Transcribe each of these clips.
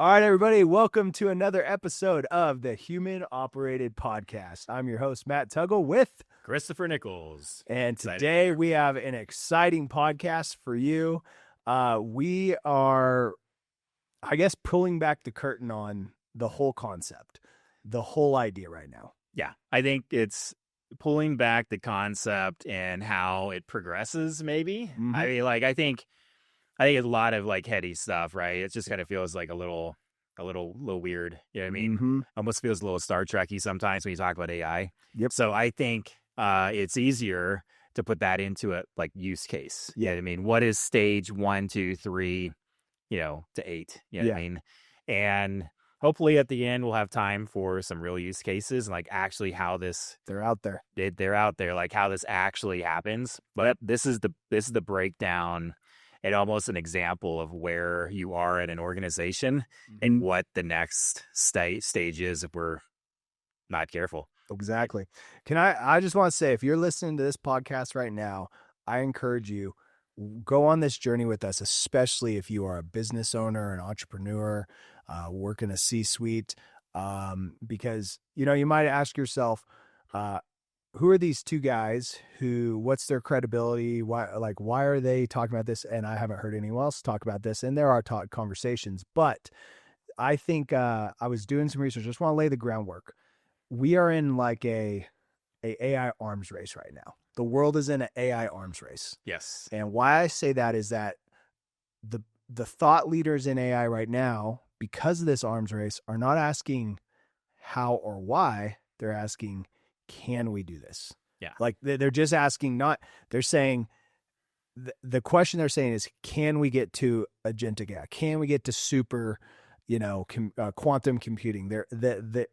All right, everybody, welcome to another episode of the Human Operated Podcast. I'm your host, Matt Tuggle, with Christopher Nichols. And today we have an exciting podcast for you. We are, I guess, pulling back the curtain on the whole concept, the whole idea right now. Yeah, I think it's pulling back the concept and how it progresses, maybe. Mhm. I mean, like, I think it's a lot of like heady stuff, right? It just kind of feels like a little weird. You know what I mean? Mhm. Almost feels a little Star Trek-y sometimes when you talk about AI. Yep. So I think it's easier to put that into a like use case. Yeah. You know what I mean? What is stage 1, 2, 3, to 8? You know what I mean? And hopefully at the end we'll have time for some real use cases and like actually how they're out there. They're out there, like how this actually happens. But this is the breakdown and almost an example of where you are at an organization and what the next stage is if we're not careful. Exactly. I just want to say, if you're listening to this podcast right now, I encourage you, go on this journey with us, especially if you are a business owner, an entrepreneur, work in a C-suite, because, you might ask yourself, who are these two guys what's their credibility? Why are they talking about this? And I haven't heard anyone else talk about this. And there are conversations, but I think, I was doing some research. Just want to lay the groundwork. We are in like a AI arms race right now. The world is in an AI arms race. Yes. And why I say that is that the thought leaders in AI right now, because of this arms race, are not asking how or why. They're asking, can we do this? Yeah. Like they're just asking, they're saying, the question they're saying is, can we get to agentic AI? Can we get to super, quantum computing?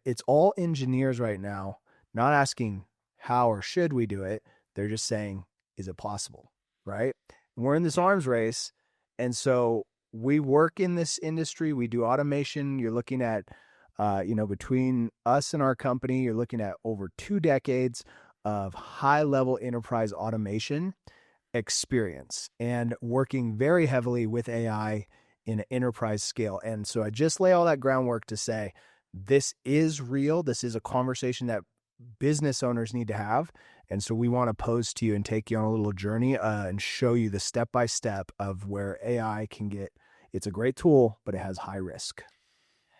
It's all engineers right now, not asking how or should we do it. They're just saying, is it possible? Right. And we're in this arms race. And so we work in this industry. We do automation. You're looking at, between us and our company, you're looking at over 2 decades of high level enterprise automation experience and working very heavily with AI in an enterprise scale. And so I just lay all that groundwork to say, this is real. This is a conversation that business owners need to have. And so we want to pose to you and take you on a little journey and show you the step-by-step of where AI can get. It's a great tool, but it has high risk.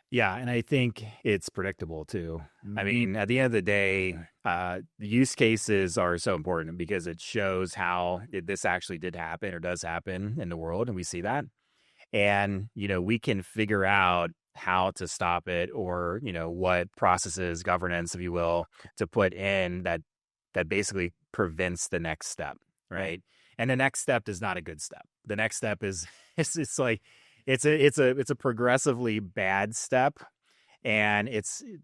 Yeah, and I think it's predictable too. Mm-hmm. I mean, at the end of the day, the use cases are so important because it shows how this actually did happen or does happen in the world, and we see that. And, we can figure out how to stop it or, what processes, governance, if you will, to put in that basically prevents the next step, right? And the next step is not a good step. The next step is, it's like, it's a progressively bad step. And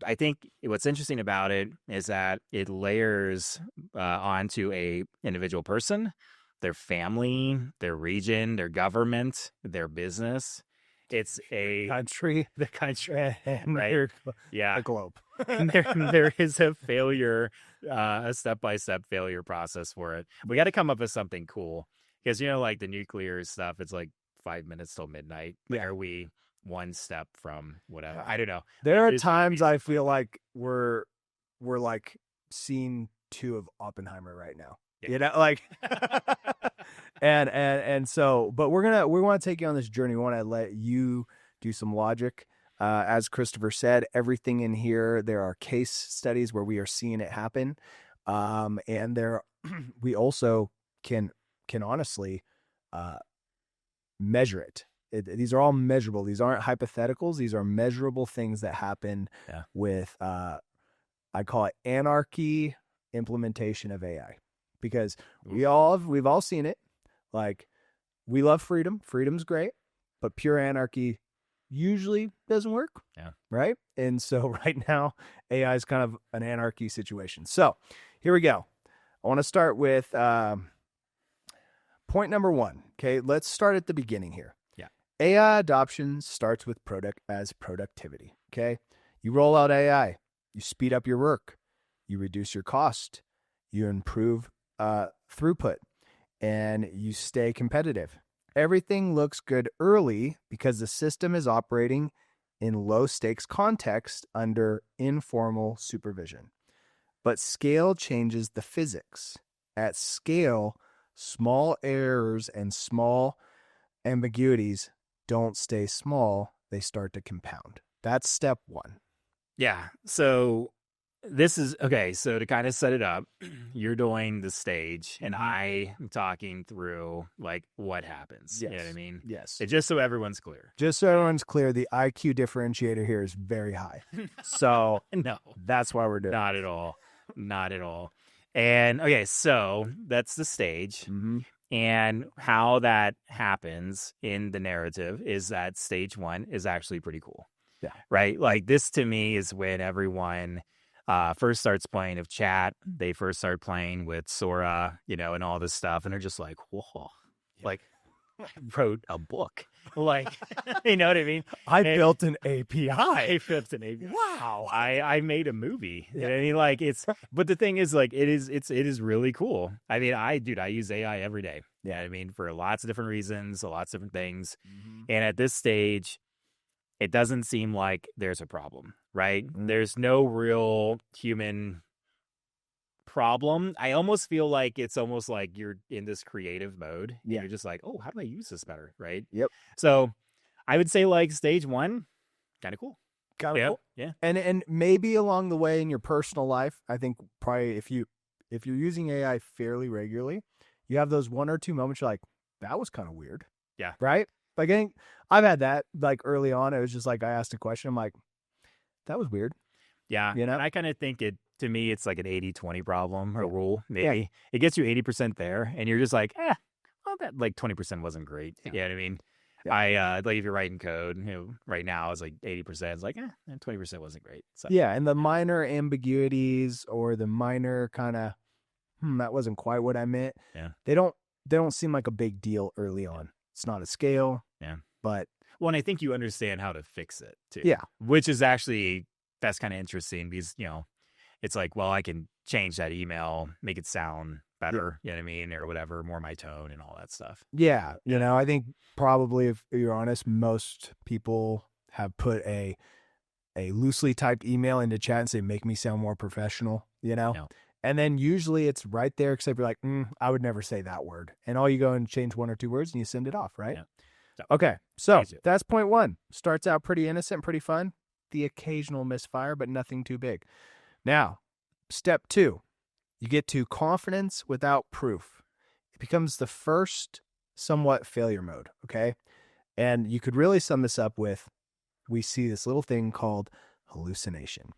I think what's interesting about it is that it layers onto a individual person, their family, their region, their government, their business. It's the country, right? The globe. there is a failure, a step-by-step failure process for it. We got to come up with something cool because, like the nuclear stuff, it's like 5 minutes till midnight. Yeah. Are we one step from whatever? I don't know. There are times I feel like we're like scene 2 of Oppenheimer right now. Yeah. and so, but we want to take you on this journey. We want to let you do some logic. As Christopher said, everything in here, there are case studies where we are seeing it happen. And we also can honestly, measure it. These are all measurable. These aren't hypotheticals. These are measurable things that happen with, I call it anarchy implementation of AI. Because we've all seen it. Like, we love freedom. Freedom's great, but pure anarchy usually doesn't work. Yeah. Right. And so right now, AI is kind of an anarchy situation. So here we go. I want to start with point number 1. Okay. Let's start at the beginning here. Yeah. AI adoption starts with productivity. Okay. You roll out AI, you speed up your work, you reduce your cost, you improve throughput, and you stay competitive. Everything looks good early because the system is operating in low stakes context under informal supervision. But scale changes the physics. At scale, small errors and small ambiguities don't stay small, they start to compound. That's step one. Yeah. So this is okay. So to kind of set it up, you're doing the stage, and I am talking through like what happens. Yes. You know what I mean? Yes. Just so everyone's clear. Just so everyone's clear, the IQ differentiator here is very high. So No, that's why we're doing not at all. Not at all. And okay, so that's the stage. Mm-hmm. And how that happens in the narrative is that stage one is actually pretty cool. Yeah. Right? Like this to me is when everyone first starts playing with chat. They first start playing with Sora, you know, and all this stuff. And they're just like, whoa, like I wrote a book. Like, you know what I mean? I built an API. I built an API. Wow. I made a movie. You know what I mean? Like but the thing is like it is really cool. I mean, I use AI every day. Yeah. I mean, for lots of different reasons, lots of different things. Mm-hmm. And at this stage, it doesn't seem like there's a problem, right? Mm-hmm. There's no real human problem. I almost feel like it's almost like you're in this creative mode. Yeah. You're just like, oh, how do I use this better? Right. Yep. So I would say like stage one, kind of cool. Kind of cool. Yeah. And maybe along the way in your personal life, I think probably if you're using AI fairly regularly, you have those one or two moments you're like, that was kind of weird. Yeah. Right? Like I think I've had that like early on. It was just like I asked a question. I'm like, that was weird. Yeah. You know? And I kind of think to me, it's like an 80-20 problem or rule. Maybe. Yeah. It gets you 80% there. And you're just like, well, that like 20% wasn't great. Yeah. You know what I mean? Yeah. Like if you're writing code, you know, right now it's like 80%. It's like, 20% wasn't great. So. Yeah. And the minor ambiguities or the minor kind of, that wasn't quite what I meant. Yeah. They don't seem like a big deal early on. It's not a scale. Yeah. But. Well, and I think you understand how to fix it too. Yeah. Which is actually, that's kind of interesting because, you know, it's like, well, I can change that email, make it sound better, you know what I mean? Or whatever, more my tone and all that stuff. Yeah. You know, I think probably if you're honest, most people have put a loosely typed email into chat and say, make me sound more professional, you know? No. And then usually it's right there, except you're like, I would never say that word. And all you go and change one or two words and you send it off, right? Yeah. So, okay. So that's point one. Starts out pretty innocent, pretty fun. The occasional misfire, but nothing too big. Now, step two, you get to confidence without proof. It becomes the first somewhat failure mode, okay? And you could really sum this up with, we see this little thing called hallucination.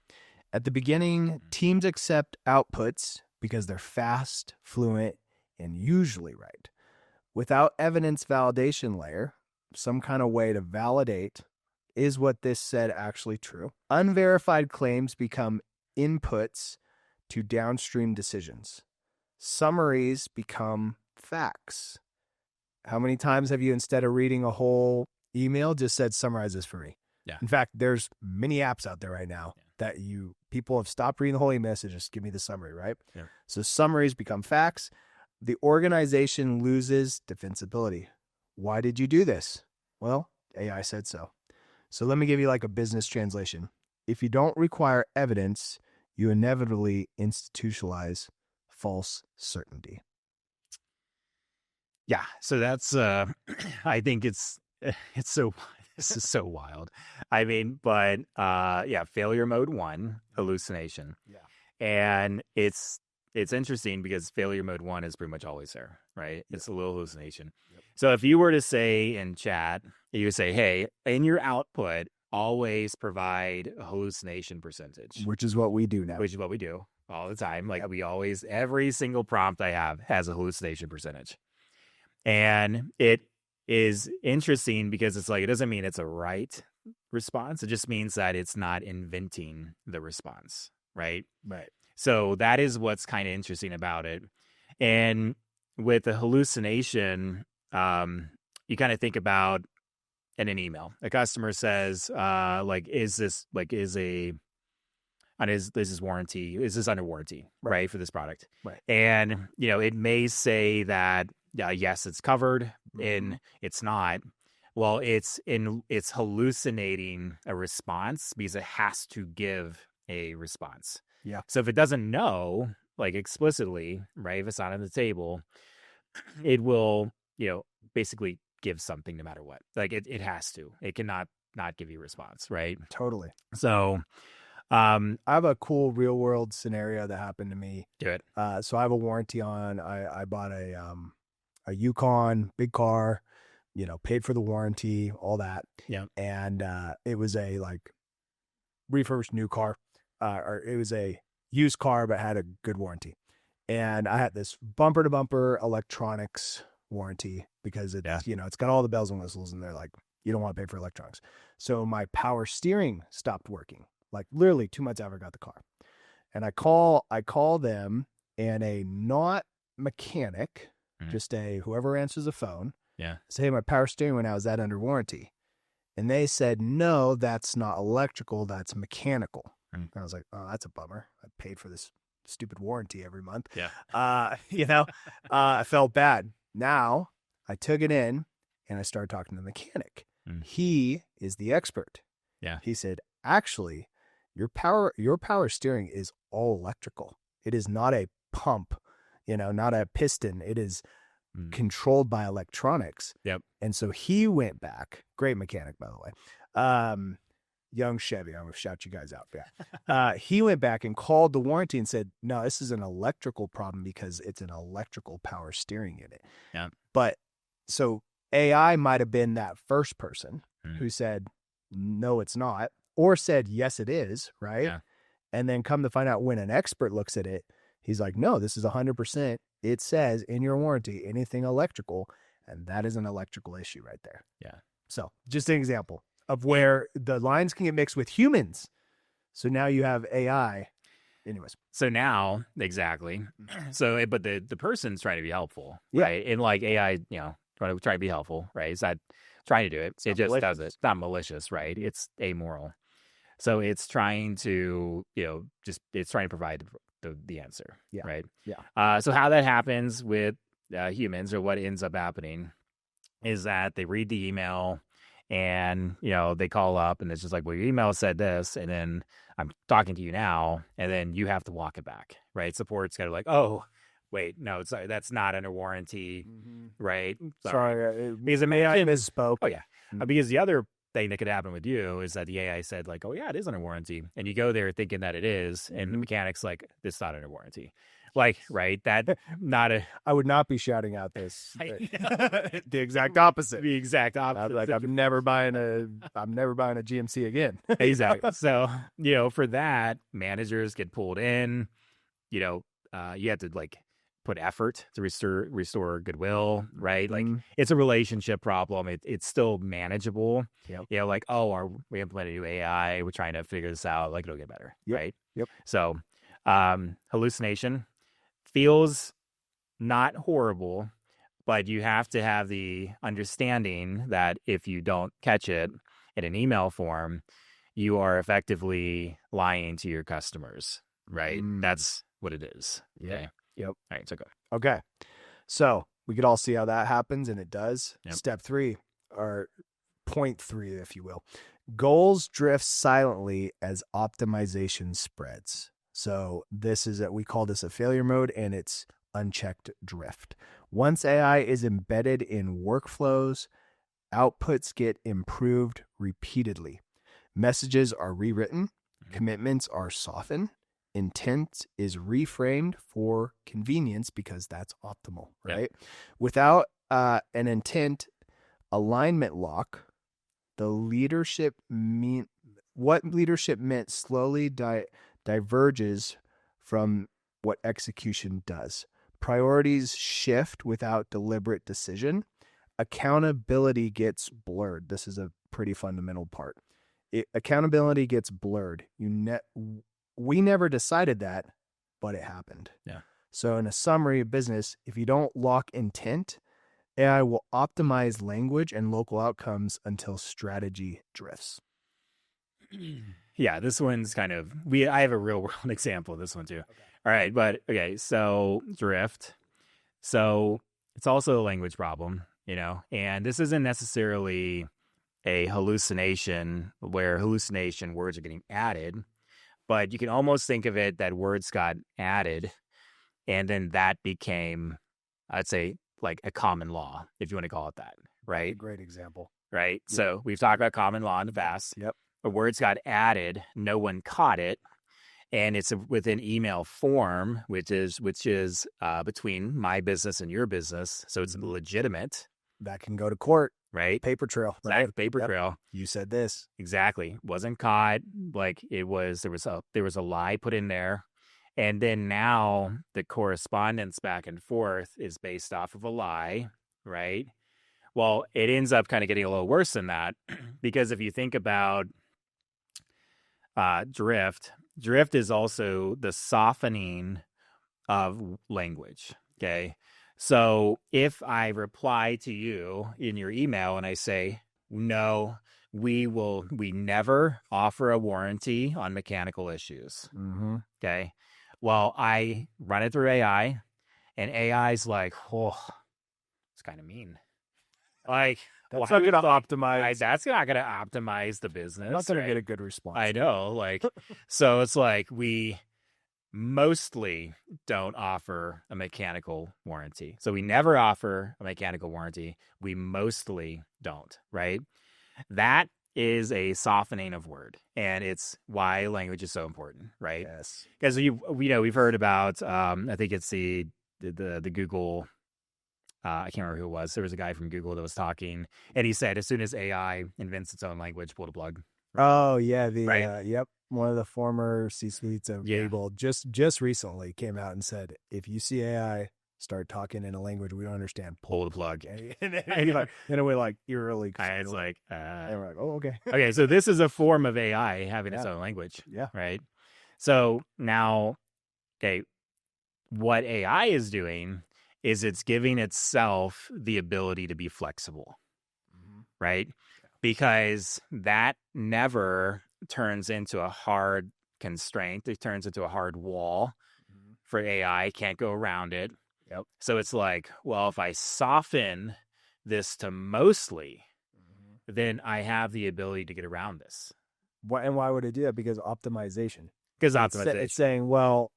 At the beginning, teams accept outputs because they're fast, fluent, and usually right. Without evidence validation layer, some kind of way to validate, is what this said actually true? Unverified claims become inputs to downstream decisions. Summaries become facts. How many times have you, instead of reading a whole email, just said, summarize this for me? Yeah. In fact, there's many apps out there right now that people have stopped reading the whole email, so just give me the summary, right? Yeah. So summaries become facts. The organization loses defensibility. Why did you do this? Well, AI said so. So let me give you like a business translation. If you don't require evidence, you inevitably institutionalize false certainty. Yeah. So that's, I think this is so wild. I mean, but failure mode 1, hallucination. Yeah. And it's interesting because failure mode 1 is pretty much always there, right? Yep. It's a little hallucination. Yep. So if you were to say in chat, you would say, hey, in your output, always provide a hallucination percentage. Which is what we do now. Which is what we do all the time. Like we always, every single prompt I have has a hallucination percentage. And it is interesting because it's like, it doesn't mean it's a right response. It just means that it's not inventing the response, right? Right. So that is what's kind of interesting about it. And with the hallucination, you kind of think about in an email, a customer says, is this under warranty, right, for this product? Right. And, it may say that, yes, it's covered and it's not, Well, it's hallucinating a response because it has to give a response. Yeah. So if it doesn't know, like explicitly, right, if it's not on the table, it will, basically give something no matter what. Like it has to. It cannot not give you a response, right? Totally. So I have a cool real world scenario that happened to me. do it. So I have a warranty on. I bought a Yukon, big car, paid for the warranty, all that. Yeah. And it was a like refurbished new car, or it was a used car, but had a good warranty. And I had this bumper to bumper electronics warranty because it's, it's got all the bells and whistles, and they're like, you don't want to pay for electronics. So my power steering stopped working, like literally 2 months after I got the car. And I call them, and a not mechanic, just a whoever answers the phone, say, hey, my power steering went out. Is that under warranty? And they said, no, that's not electrical, that's mechanical. And I was like, oh, that's a bummer. I paid for this stupid warranty every month. Yeah. I felt bad. Now I took it in and I started talking to the mechanic. He is the expert. Yeah. He said, actually, your power steering is all electrical. It is not a pump, not a piston. It is controlled by electronics. Yep. And so he went back. Great mechanic, by the way. Young Chevy. I'm going to shout you guys out. Yeah. He went back and called the warranty and said, no, this is an electrical problem because it's an electrical power steering unit. Yeah. But so AI might have been that first person who said, no, it's not, or said, yes, it is. Right. Yeah. And then come to find out, when an expert looks at it, he's like, no, this is 100%. It says in your warranty, anything electrical, and that is an electrical issue right there. Yeah. So just an example of where the lines can get mixed with humans. So now you have AI. Anyways. So now, exactly. So, but the person's trying to be helpful, right? And like AI, trying to be helpful, right? It's not trying to do it. It just does it. It's not malicious, right? It's amoral. So it's trying to, it's trying to provide the answer, right? Yeah. So how that happens with humans, or what ends up happening, is that they read the email and, they call up and it's just like, well, your email said this, and then I'm talking to you now, and then you have to walk it back, right? Support's kind of like, oh, wait, no, sorry, that's not under warranty, right? Sorry. Because it AI misspoke. Oh, yeah. Because the other thing that could happen with you is that the AI said like, oh yeah, it is under warranty. And you go there thinking that it is, and the mechanic's like, this is not under warranty. Like, right, that not a... I would not be shouting out this. The exact opposite. The exact opposite. I'd be like, I'm never buying a GMC again. Exactly. So, for that, managers get pulled in, you have to like put effort to restore goodwill, right? Like it's a relationship problem. It's still manageable. Yep. Like, oh, we implemented a new AI. We're trying to figure this out. Like it'll get better, right? Yep. So, hallucination feels not horrible, but you have to have the understanding that if you don't catch it in an email form, you are effectively lying to your customers, right? That's what it is. Okay. Yep. All right. So go. Okay. So we could all see how that happens, and it does. Yep. Step 3, or point 3, if you will. Goals drift silently as optimization spreads. So we call this a failure mode, and it's unchecked drift. Once AI is embedded in workflows, outputs get improved repeatedly. Messages are rewritten, commitments are softened, intent is reframed for convenience because that's optimal, right? Yeah. Without an intent alignment lock, what leadership meant slowly diverges from what execution does. Priorities shift without deliberate decision. Accountability gets blurred. This is a pretty fundamental part. Accountability gets blurred. We never decided that, but it happened. Yeah. So in a summary of business, if you don't lock intent, AI will optimize language and local outcomes until strategy drifts. Yeah, this one's kind of I have a real world example of this one too. Okay. All right, but okay, so drift. So it's also a language problem. and this isn't necessarily a hallucination where hallucination words are getting added, but you can almost think of it that words got added and then that became, I'd say, like a common law, if you want to call it that, right? A great example. Right. Yep. So we've talked about common law in the past. Yep. The words got added, no one caught it, and it's within email form, which is between my business and your business, so it's legitimate. That can go to court, right? Paper trail, Exactly. right? Paper trail. You said this exactly. Wasn't caught. Like it was. There was a lie put in there, and then now the correspondence back and forth is based off of a lie, right? Well, it ends up kind of getting a little worse than that because if you think about drift is also the softening of language. Okay. So if I reply to you in your email and I say, no, we never offer a warranty on mechanical issues. Mm-hmm. Okay. Well, I run it through AI and AI's like, oh, it's kind of mean. Like, that's not going to optimize. That's not going to optimize the business. Not going to get a good response. I know. Like, so it's like we mostly don't offer a mechanical warranty. So we never offer a mechanical warranty. We mostly don't, right? That is a softening of word, and it's why language is so important, right? Yes. Because we've heard about I think it's the Google. I can't remember who it was. There was a guy from Google that was talking, and he said, as soon as AI invents its own language, pull the plug. Oh, yeah. Right. Yep. One of the former C-suites of Google just recently came out and said, if you see AI start talking in a language we don't understand, pull the plug. And we're like, eerily. It's like, and we're like, oh, okay. Okay, so this is a form of AI having its own language. Yeah. Right. So now, okay, what AI is doing is it's giving itself the ability to be flexible, right? Yeah. Because that never turns into a hard constraint. It turns into a hard wall for AI. Can't go around it. Yep. So it's like, well, if I soften this to mostly, then I have the ability to get around this. And why would it do that? Because optimization. Because optimization. It's saying, well,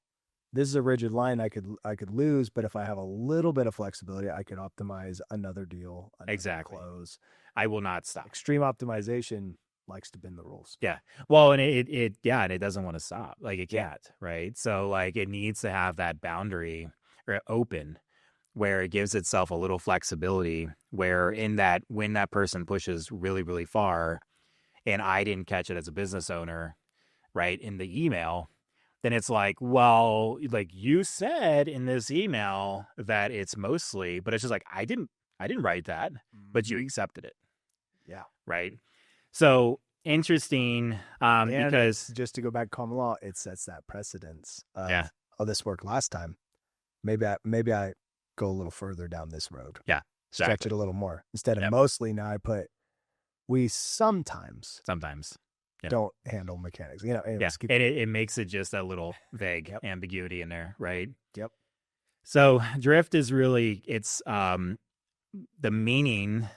this is a rigid line I could lose, but if I have a little bit of flexibility, I could optimize another deal, another close. I will not stop. Extreme optimization likes to bend the rules. Yeah. Well, and it doesn't want to stop. Like it can't, right? So like it needs to have that boundary or open where it gives itself a little flexibility where when that person pushes really, really far and I didn't catch it as a business owner, right, in the email, then it's like, well, like you said in this email that it's mostly, but it's just like, I didn't write that, but you accepted it. Yeah. Right. So interesting. Because just to go back to common law, it sets that precedence. Oh, this worked last time. Maybe I go a little further down this road. Yeah. Exactly. Stretch it a little more. Instead of mostly, now I put, we sometimes don't handle mechanics. Anyways, and it makes it just a little vague ambiguity in there, right? Yep. So drift is really, it's the meaning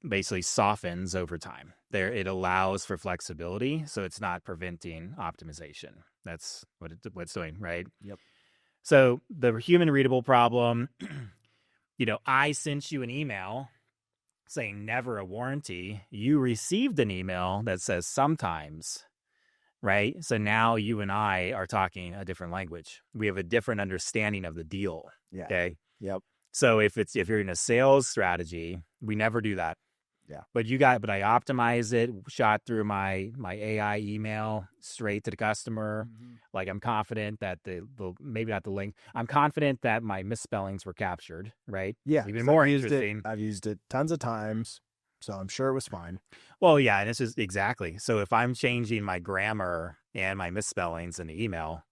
basically softens over time. It allows for flexibility, so it's not preventing optimization. That's what it's doing, right? Yep. So the human readable problem, I sent you an email saying never a warranty. You received an email that says sometimes, right? So now you and I are talking a different language. We have a different understanding of the deal. Yeah. Okay. Yep. So if you're in a sales strategy, we never do that. Yeah. But I optimize it, shot through my AI email straight to the customer. Mm-hmm. Like I'm confident that maybe not the link. I'm confident that my misspellings were captured, right? Yeah. Even more interesting. I've used it tons of times, so I'm sure it was fine. Well, yeah, and it's just exactly. So if I'm changing my grammar and my misspellings in the email,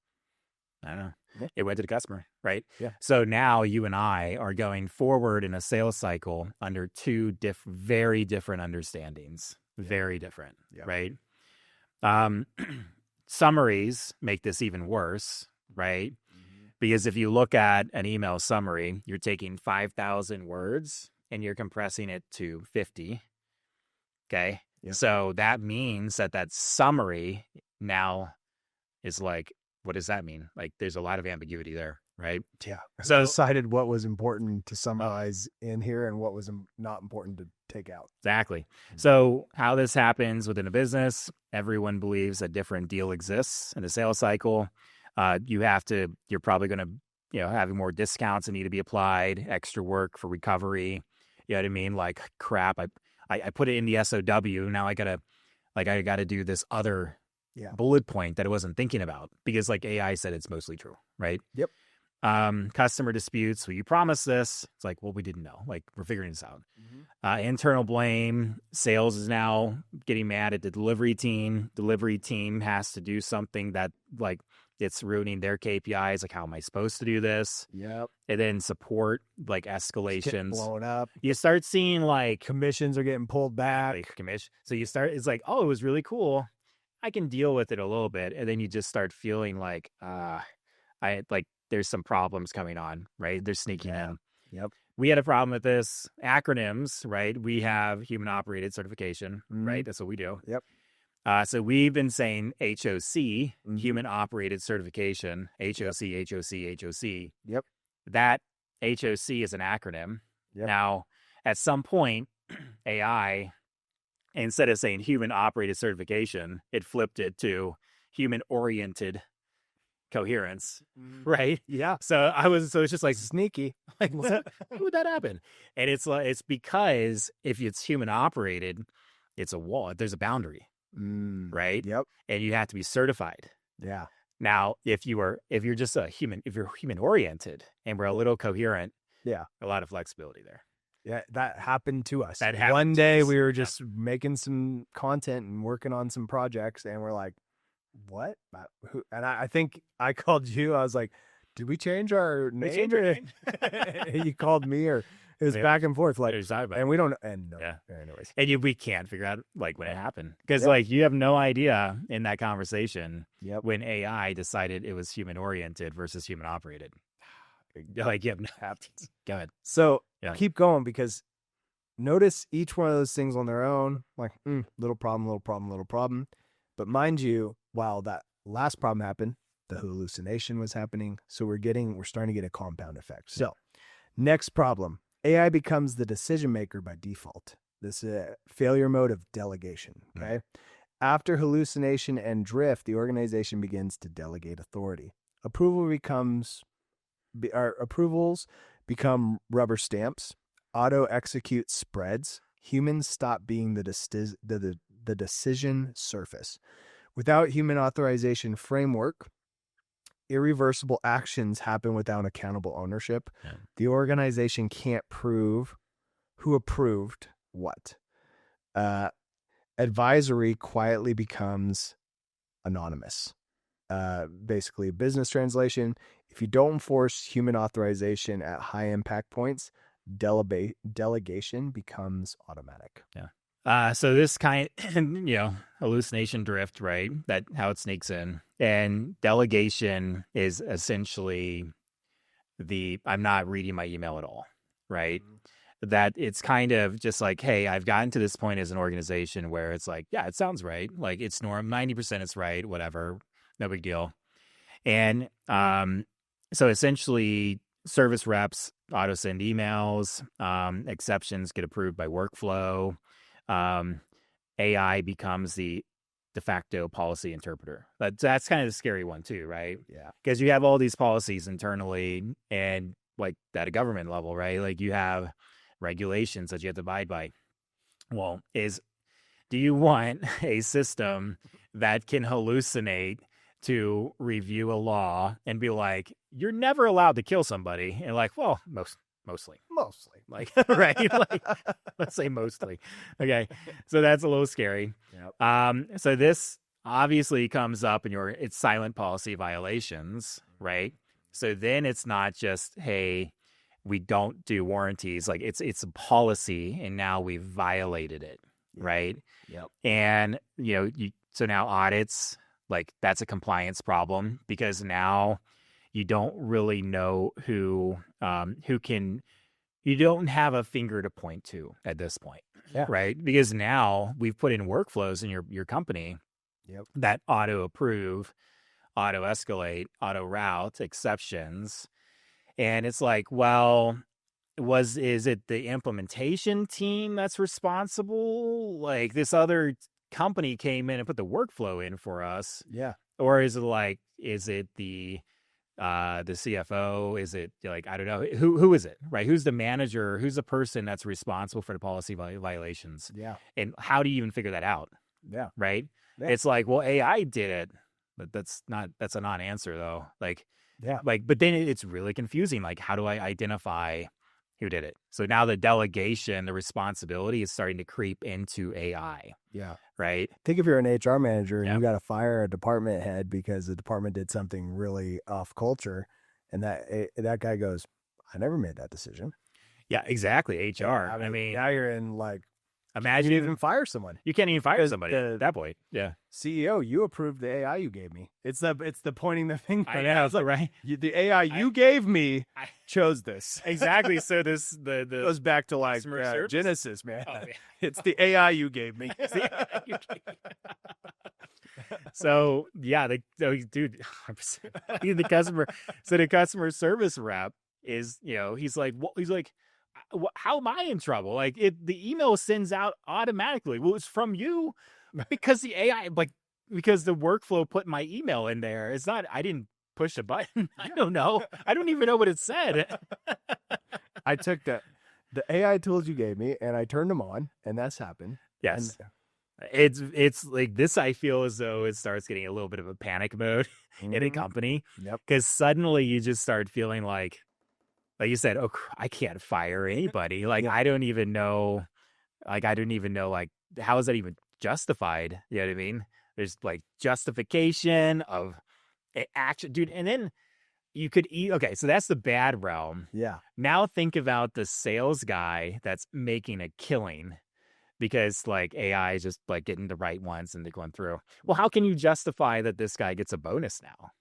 I don't know. It went to the customer, right? Yeah. So now you and I are going forward in a sales cycle under two very different understandings. Very different, right? Summaries make this even worse, right? Mm-hmm. Because if you look at an email summary, you're taking 5,000 words and you're compressing it to 50. Okay. Yep. So that means that summary now is like, what does that mean? Like, there's a lot of ambiguity there, right? Yeah. So decided what was important to summarize in here and what was not important to take out. exactly. So how this happens within a business, everyone believes a different deal exists in the sales cycle. You're probably going to, having more discounts that need to be applied, extra work for recovery. You know what I mean? Like, crap, I put it in the SOW. Now I gotta do this other bullet point that I wasn't thinking about because like AI said, it's mostly true, right? Yep. Customer disputes. Well, you promised this. It's like, well, we didn't know. Like, we're figuring this out. Internal blame. Sales is now getting mad at the delivery team. Delivery team has to do something that like it's ruining their KPIs. Like, how am I supposed to do this? Yep. And then support like escalations blown up. You start seeing like commissions are getting pulled back. So it's like, oh, it was really cool. I can deal with it a little bit. And then you just start feeling like, there's some problems coming on, right? They're sneaking in. Yep. We had a problem with this. Acronyms, right? We have human operated certification, right? That's what we do. Yep. So we've been saying HOC, human operated certification, HOC, HOC, HOC. Yep. That HOC is an acronym. Yep. Now, at some point, AI, instead of saying human operated certification, it flipped it to human oriented coherence, right? Yeah. So it's just like sneaky. Like, what? How would that happen? And it's because if it's human operated, it's a wall. There's a boundary, right? Yep. And you have to be certified. Yeah. Now, if you're human oriented and we're a little coherent, a lot of flexibility there. Yeah, that happened to us. That one day we were just making some content and working on some projects, and we're like, what? And I think I called you. I was like, did we change our name? You called me, or it was back and forth. Like, and we don't. And no, anyways, and we can't figure out like when it happened because like you have no idea in that conversation when AI decided it was human oriented versus human operated. Like, you have no. Go ahead. So keep going, because notice each one of those things on their own. Like, little problem, little problem, little problem. But mind you, while that last problem happened, the hallucination was happening. So we're starting to get a compound effect. So next problem, AI becomes the decision maker by default. This failure mode of delegation. Okay. After hallucination and drift, the organization begins to delegate authority. Approvals become rubber stamps. Auto execute spreads. Humans stop being the decision surface. Without human authorization framework, irreversible actions happen without accountable ownership. The organization can't prove who approved what. Advisory quietly becomes anonymous. Basically, a business translation: if you don't enforce human authorization at high impact points, delegation becomes automatic. So this kind of, hallucination drift, right? That how it sneaks in. And delegation is essentially I'm not reading my email at all, right? That it's kind of just like, hey, I've gotten to this point as an organization where it's like, yeah, it sounds right. Like, it's 90% it's right, whatever, no big deal. And so essentially service reps auto send emails, exceptions get approved by workflow. AI becomes the de facto policy interpreter. That's kind of the scary one too, right? Yeah. Because you have all these policies internally and like at a government level, right? Like, you have regulations that you have to abide by. Well, do you want a system that can hallucinate to review a law and be like, you're never allowed to kill somebody? And like, well, mostly, like, right? Like, let's say mostly. Okay. So that's a little scary. Yep. So this obviously comes up in it's silent policy violations, right? So then it's not just, hey, we don't do warranties. Like, it's a policy and now we've violated it. Right. Yep. And, so now audits, like, that's a compliance problem because now you don't really know who can you don't have a finger to point to at this point, Yeah. right? Because now we've put in workflows in your company that auto approve, auto escalate, auto route exceptions. And it's like, well, is it the implementation team that's responsible? Like this other company came in and put the workflow in for us. Yeah. Or is it the CFO? Is it like, I don't know, who is it, right? Who's the manager? Who's the person that's responsible for the policy violations? Yeah. And how do you even figure that out? Yeah. Right. Yeah. It's like, well, AI did it, but that's a non-answer though. Like, yeah. But then it's really confusing. Like, how do I identify who did it? So now the delegation, the responsibility is starting to creep into AI. Yeah. Right. Think if you're an HR manager and you got to fire a department head because the department did something really off culture, and that guy goes, "I never made that decision." Yeah, exactly. HR. I mean, now you're in like, imagine you even fire someone. You can't even fire somebody at that point. Yeah. CEO, you approved the AI you gave me. It's the pointing the finger. I know, it's like, right? The AI you gave me chose this. Exactly. So the goes back to like Genesis, man. Oh, yeah. It's the AI you gave me. So yeah, dude, the customer. So the customer service rep is, he's like, how am I in trouble? Like the email sends out automatically. Well, it's from you because the AI, because the workflow put my email in there. It's not, I didn't push a button. I don't know. I don't even know what it said. I took the AI tools you gave me and I turned them on, and that's happened. Yes. It's like this, I feel as though it starts getting a little bit of a panic mode in a company. Yep. Because suddenly you just start feeling like you said, oh, I can't fire anybody. Like, I don't even know, like, how is that even justified? You know what I mean? There's like justification of action, dude. And then you could okay, so that's the bad realm. Yeah. Now think about the sales guy that's making a killing because like AI is just like getting the right ones and they're going through. Well, how can you justify that this guy gets a bonus now?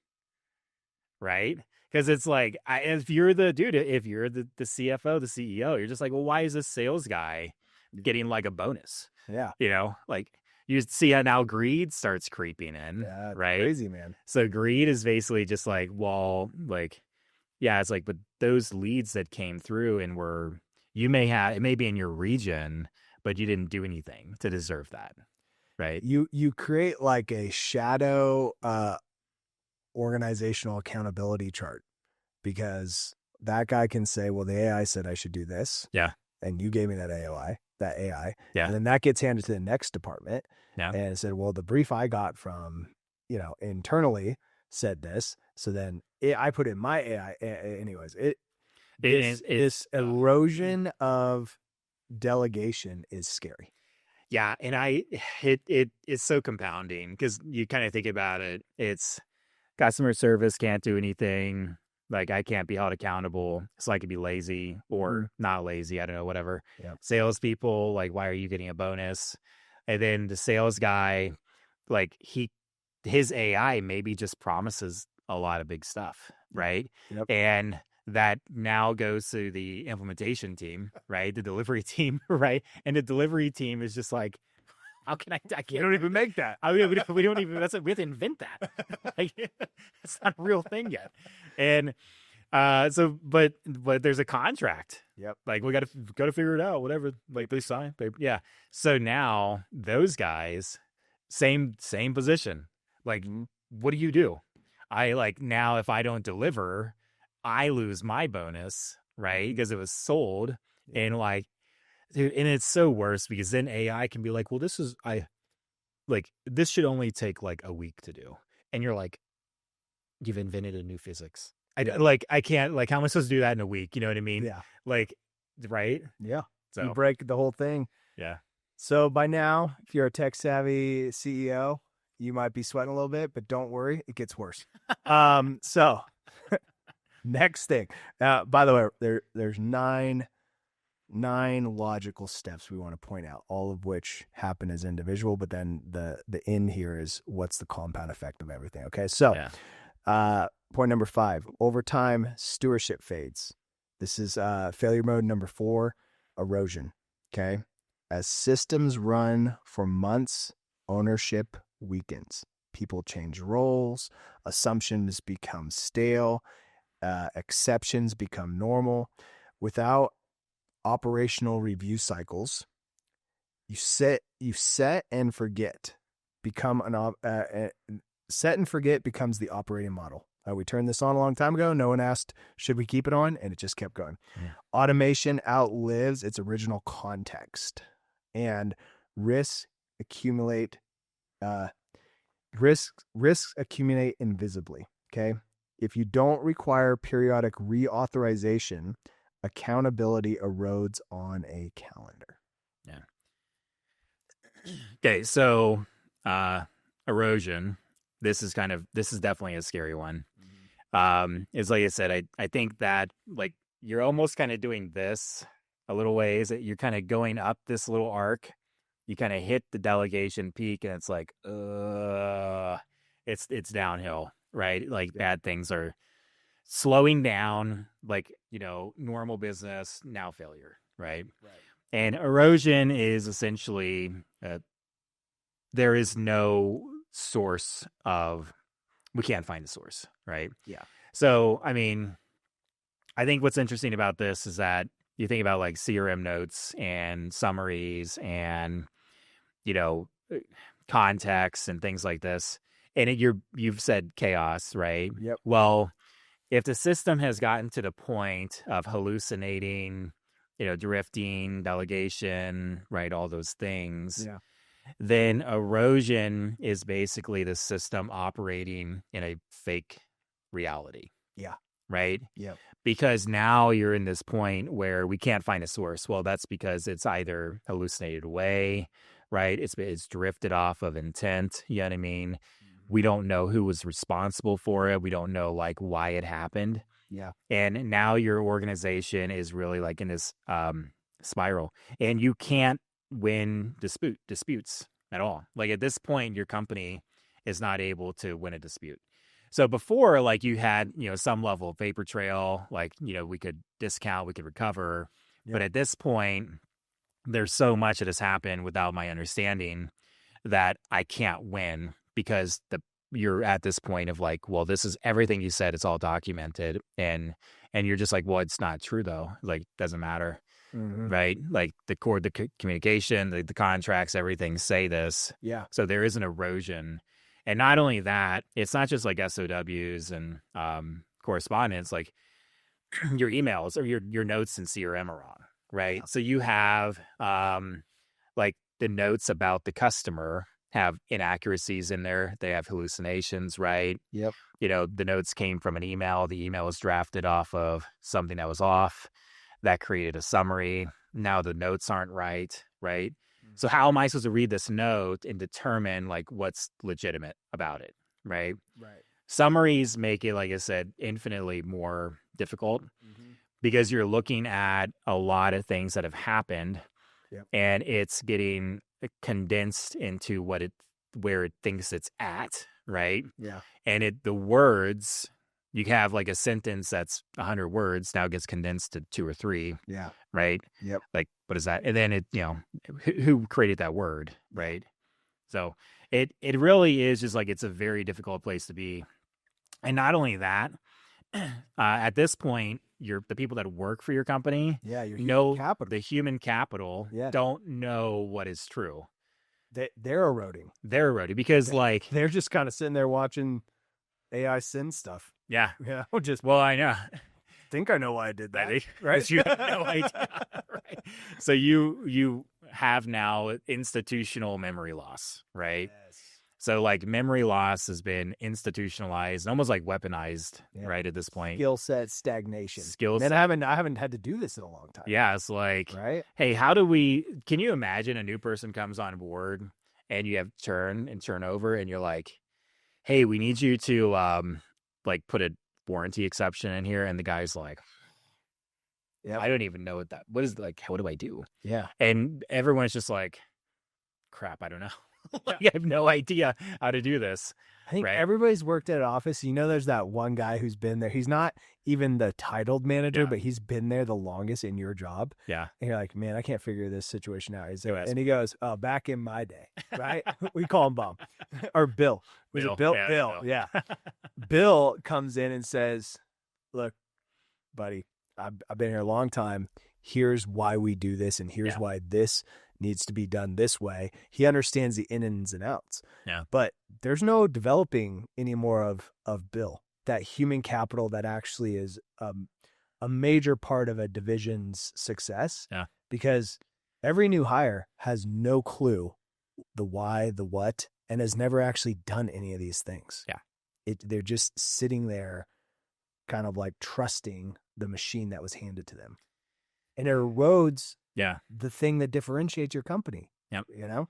Right? Because it's like, if you're the CFO, the CEO, you're just like, well, why is this sales guy getting like a bonus? Yeah. Like you see how now greed starts creeping in, right? Crazy, man. So greed is basically just like, well, like, yeah, it's like, but those leads that came through and it may be in your region, but you didn't do anything to deserve that, right? You create like a shadow organizational accountability chart, because that guy can say, well, the AI said I should do this. Yeah. And you gave me that AI. Yeah. And then that gets handed to the next department. Yeah. And said, well, the brief I got from, internally said this. So then I put in my AI. Anyways, this erosion of delegation is scary. Yeah. And it is so compounding because you kind of think about it. It's customer service can't do anything. Like I can't be held accountable. So I could be lazy or not lazy. I don't know, whatever. Yep. Salespeople, like, why are you getting a bonus? And then the sales guy, like his AI maybe just promises a lot of big stuff. Right. Yep. And that now goes to the implementation team, right? The delivery team, right? And the delivery team is just like, how can I don't even make that. We don't even, we have to invent that. Like, it's not a real thing yet. And but there's a contract. Yep. Like we got to figure it out, whatever, like they sign. Yeah. So now those guys, same position. Like, what do? I like now, if I don't deliver, I lose my bonus, right? Because it was sold. And like, dude, and it's so worse because then AI can be like, well, this should only take like a week to do. And you're like, you've invented a new physics. I can't, like, how am I supposed to do that in a week? You know what I mean? Yeah. Like, right? Yeah. So you break the whole thing. Yeah. So by now, if you're a tech savvy CEO, you might be sweating a little bit, but don't worry, it gets worse. So next thing, by the way, there's nine logical steps we want to point out, all of which happen as individual, but then the end here is what's the compound effect of everything. Okay. So, point number 5, over time, stewardship fades. This is failure mode number 4, erosion. Okay. As systems run for months, ownership weakens. People change roles, assumptions become stale, exceptions become normal. Without operational review cycles, you set and forget set and forget becomes the operating model. We turned this on a long time ago. No one asked, should we keep it on? And it just kept going. Yeah. Automation outlives its original context, and risks accumulate invisibly. Okay. If you don't require periodic reauthorization, accountability erodes on a calendar. Yeah. Okay. So, erosion, this is definitely a scary one. Is like I said, I think that like you're almost kind of doing this a little ways, that you're kind of going up this little arc. You kind of hit the delegation peak, and it's like, it's downhill, right? Like bad things are slowing down, like, normal business, now failure, right? Right. And erosion is essentially, there is no source we can't find the source, right? Yeah. So, I mean, I think what's interesting about this is that you think about like CRM notes and summaries and, context and things like this. And you've said chaos, right? Yep. Well, if the system has gotten to the point of hallucinating, drifting, delegation, right, all those things, yeah, then erosion is basically the system operating in a fake reality. Yeah. Right? Yeah. Because now you're in this point where we can't find a source. Well, that's because it's either hallucinated away, right? It's drifted off of intent. You know what I mean? We don't know who was responsible for it. We don't know like why it happened. Yeah. And now your organization is really like in this spiral, and you can't win disputes at all. Like at this point, your company is not able to win a dispute. So before, like you had, some level of vapor trail, like, we could discount, we could recover. Yep. But at this point, there's so much that has happened without my understanding that I can't win, because you're at this point of like, well, this is everything you said. It's all documented. And you're just like, well, it's not true though. Like, doesn't matter. Mm-hmm. Right? Like the communication, the contracts, everything say this. Yeah. So there is an erosion. And not only that, it's not just like SOWs and correspondence, like your emails or your notes in CRM are wrong, right? Yeah. So you have like the notes about the customer have inaccuracies in there. They have hallucinations, right? Yep. The notes came from an email. The email was drafted off of something that was off. That created a summary. Now the notes aren't right? So how am I supposed to read this note and determine like what's legitimate about it, right? Right. Summaries make it, like I said, infinitely more difficult because you're looking at a lot of things that have happened, and it's getting condensed into where it thinks it's at, right? Yeah. And the words, you have like a sentence that's 100 words now gets condensed to 2 or 3. Yeah. Right. Yep. Like, what is that? And then who created that word? Right. So it really is just like, it's a very difficult place to be. And not only that, at this point, the people that work for your company, your human capital. The human capital don't know what is true. They're eroding. Because they're just kind of sitting there watching AI send stuff. Yeah. Yeah. Well, I know. Think I know why I did that, right? You have no idea, right? So you have now institutional memory loss, right? Yes. So like memory loss has been institutionalized, almost like weaponized, right? At this point, skill set stagnation. And I haven't had to do this in a long time. Yeah, it's like, right? Hey, can you imagine a new person comes on board and you have churn and turnover, and you're like, hey, we need you to like put a warranty exception in here, and the guy's like, I don't even know what is like, what do I do? Yeah. And everyone's just like, crap, I don't know. Like, I have no idea how to do this. I think Right. everybody's worked at an office. You know, there's that one guy who's been there. He's not even the titled manager, Yeah. but he's been there the longest in your job. Yeah. And you're like, man, I can't figure this situation out. He's Go like, ask and he goes, oh, back in my day, right? We call him Bum or Bill. Was it Bill? Yeah, Bill. Bill. Yeah. Bill comes in and says, look, buddy, I've been here a long time. Here's why we do this. And here's why this needs to be done this way. He understands the ins and outs. Yeah. But there's no developing anymore of Bill, that human capital that actually is a major part of a division's success. Yeah. Because every new hire has no clue the why, the what, and has never actually done any of these things. Yeah. They're just sitting there kind of like trusting the machine that was handed to them. And it erodes the thing that differentiates your company. Yep. You know?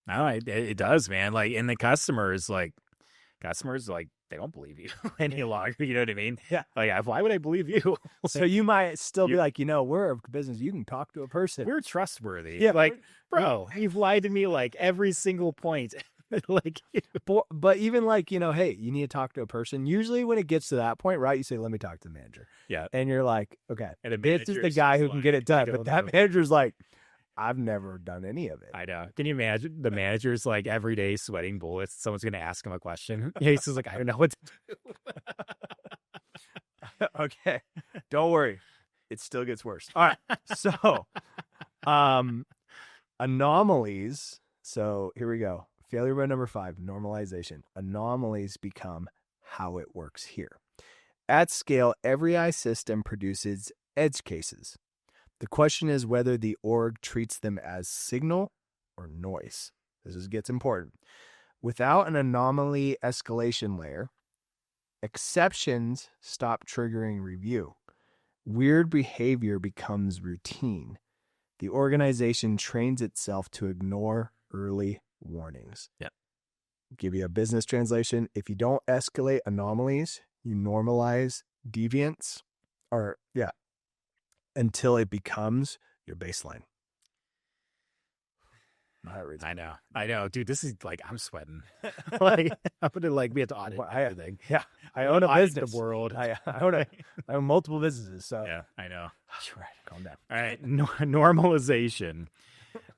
No, it does, man. Like, and the customers, they don't believe you any longer. You know what I mean? Yeah. Like, why would I believe you? So you might still be like, we're a business. You can talk to a person. We're trustworthy. Yeah. Like, bro, you've lied to me like every single point. Like, but even like, hey, you need to talk to a person. Usually when it gets to that point, right, you say, let me talk to the manager. Yeah. And you're like, okay, and this is the guy who can get it done. But that manager's like, I've never done any of it. I know. Can you imagine the manager's like every day sweating bullets? Someone's going to ask him a question. He's just like, I don't know what to do. Okay. Don't worry. It still gets worse. All right. So, anomalies. So here we go. Failure by number 5, normalization. Anomalies become how it works here. At scale, every I system produces edge cases. The question is whether the org treats them as signal or noise. Gets important. Without an anomaly escalation layer, exceptions stop triggering review. Weird behavior becomes routine. The organization trains itself to ignore early warnings. Yeah. Give you a business translation. If you don't escalate anomalies, you normalize deviance until it becomes your baseline. I know, dude. This is like, I'm sweating. Like, I'm gonna we have to audit everything. Yeah, I own a business. The world. I own multiple businesses. So yeah, I know. Right, calm down. All right, normalization.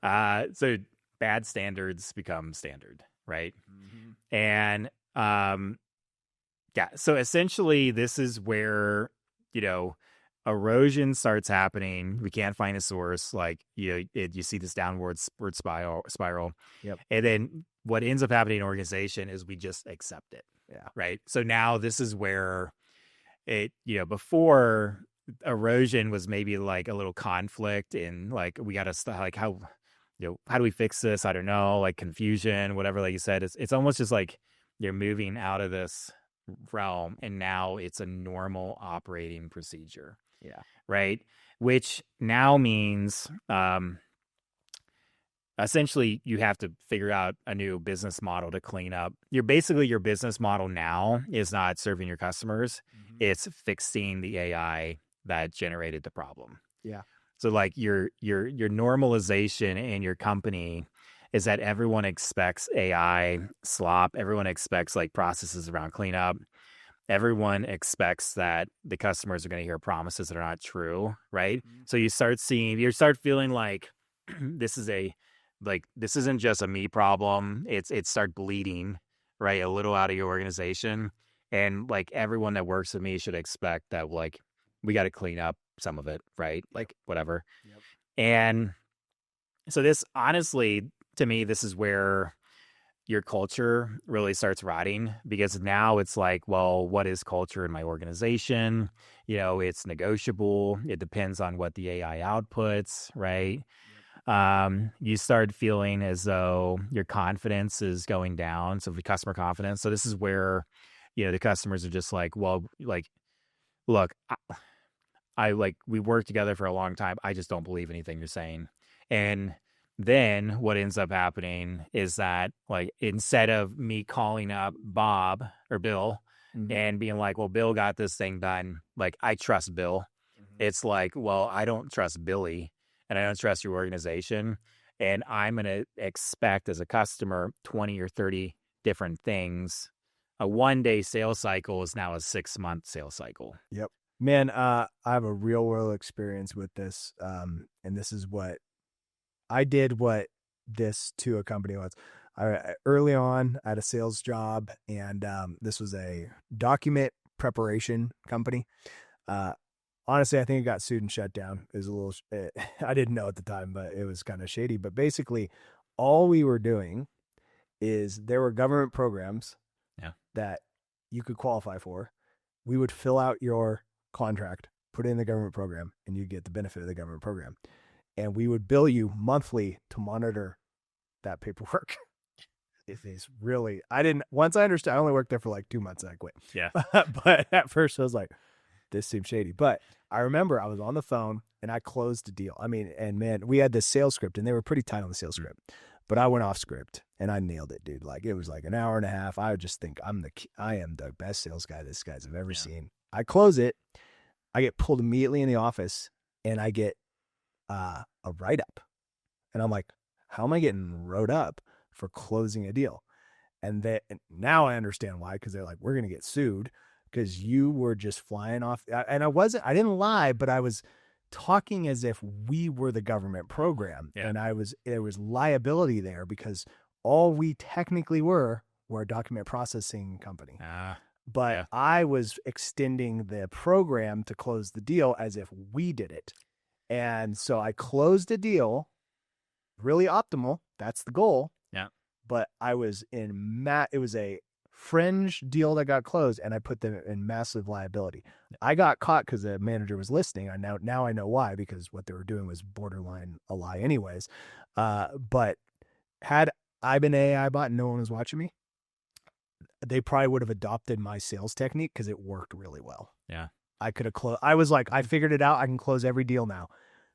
So bad standards become standard, right? Mm-hmm. And so essentially, this is where erosion starts happening. We can't find a source. Like, you see this downward spiral. Yep. And then what ends up happening in an organization is we just accept it. Yeah. Right. So now this is where it, before erosion was maybe like a little conflict and like, we got to like, how do we fix this? I don't know, like confusion, whatever, like you said, it's almost just like you're moving out of this realm and now it's a normal operating procedure. Yeah. Right. Which now means essentially you have to figure out a new business model to clean up. Your business model now is not serving your customers. Mm-hmm. It's fixing the AI that generated the problem. Yeah. So like your normalization in your company is that everyone expects AI slop. Everyone expects like processes around cleanup. Everyone expects that the customers are going to hear promises that are not true, right? Mm-hmm. So you start feeling like this isn't just a me problem. It start bleeding, right, a little out of your organization, and like everyone that works with me should expect that like we got to clean up some of it, right? Like whatever. Yep. And so this, honestly, to me, this is where your culture really starts rotting, because now it's like, well, what is culture in my organization? It's negotiable. It depends on what the AI outputs, right? Yep. You start feeling as though your confidence is going down. So the customer confidence. So this is where, the customers are just like, well, like, look, I we worked together for a long time. I just don't believe anything you're saying. And then what ends up happening is that, like, instead of me calling up Bob or Bill mm-hmm. and being like, well, Bill got this thing done, like, I trust Bill. Mm-hmm. It's like, well, I don't trust Billy and I don't trust your organization. and I'm going to expect as a customer 20 or 30 different things. A 1-day sales cycle is now a 6-month sales cycle. Yep. Man, I have a real world experience with this. And this is what I did what this to a company was. Early on, I had a sales job, and this was a document preparation company. Honestly, I think it got sued and shut down. It was a little, I didn't know at the time, but it was kind of shady. But basically, all we were doing is there were government programs that you could qualify for. We would fill out your contract, put it in the government program, and you get the benefit of the government program. And we would bill you monthly to monitor that paperwork. It is really, once I understood, I only worked there for like 2 months and I quit. Yeah. But at first I was like, this seems shady. But I remember I was on the phone and I closed a deal. I mean, and man, we had this sales script and they were pretty tight on the sales script, but I went off script and I nailed it, dude. Like it was like an hour and a half. I would just think I am the best sales guy this guy's have ever seen. I close it. I get pulled immediately in the office and I get a write-up. And I'm like, how am I getting wrote up for closing a deal? And now I understand why, because they're like, we're going to get sued because you were just flying off. And I didn't lie, but I was talking as if we were the government program. Yeah. And there was liability there because all we technically were a document processing company. But I was extending the program to close the deal as if we did it. And so I closed a deal, really optimal. That's the goal. Yeah. But I was it was a fringe deal that got closed and I put them in massive liability. I got caught because the manager was listening. Now I know why, because what they were doing was borderline a lie anyways. But had I been an AI bot and no one was watching me, they probably would have adopted my sales technique because it worked really well. Yeah. I could have closed. I was like, I figured it out. I can close every deal now.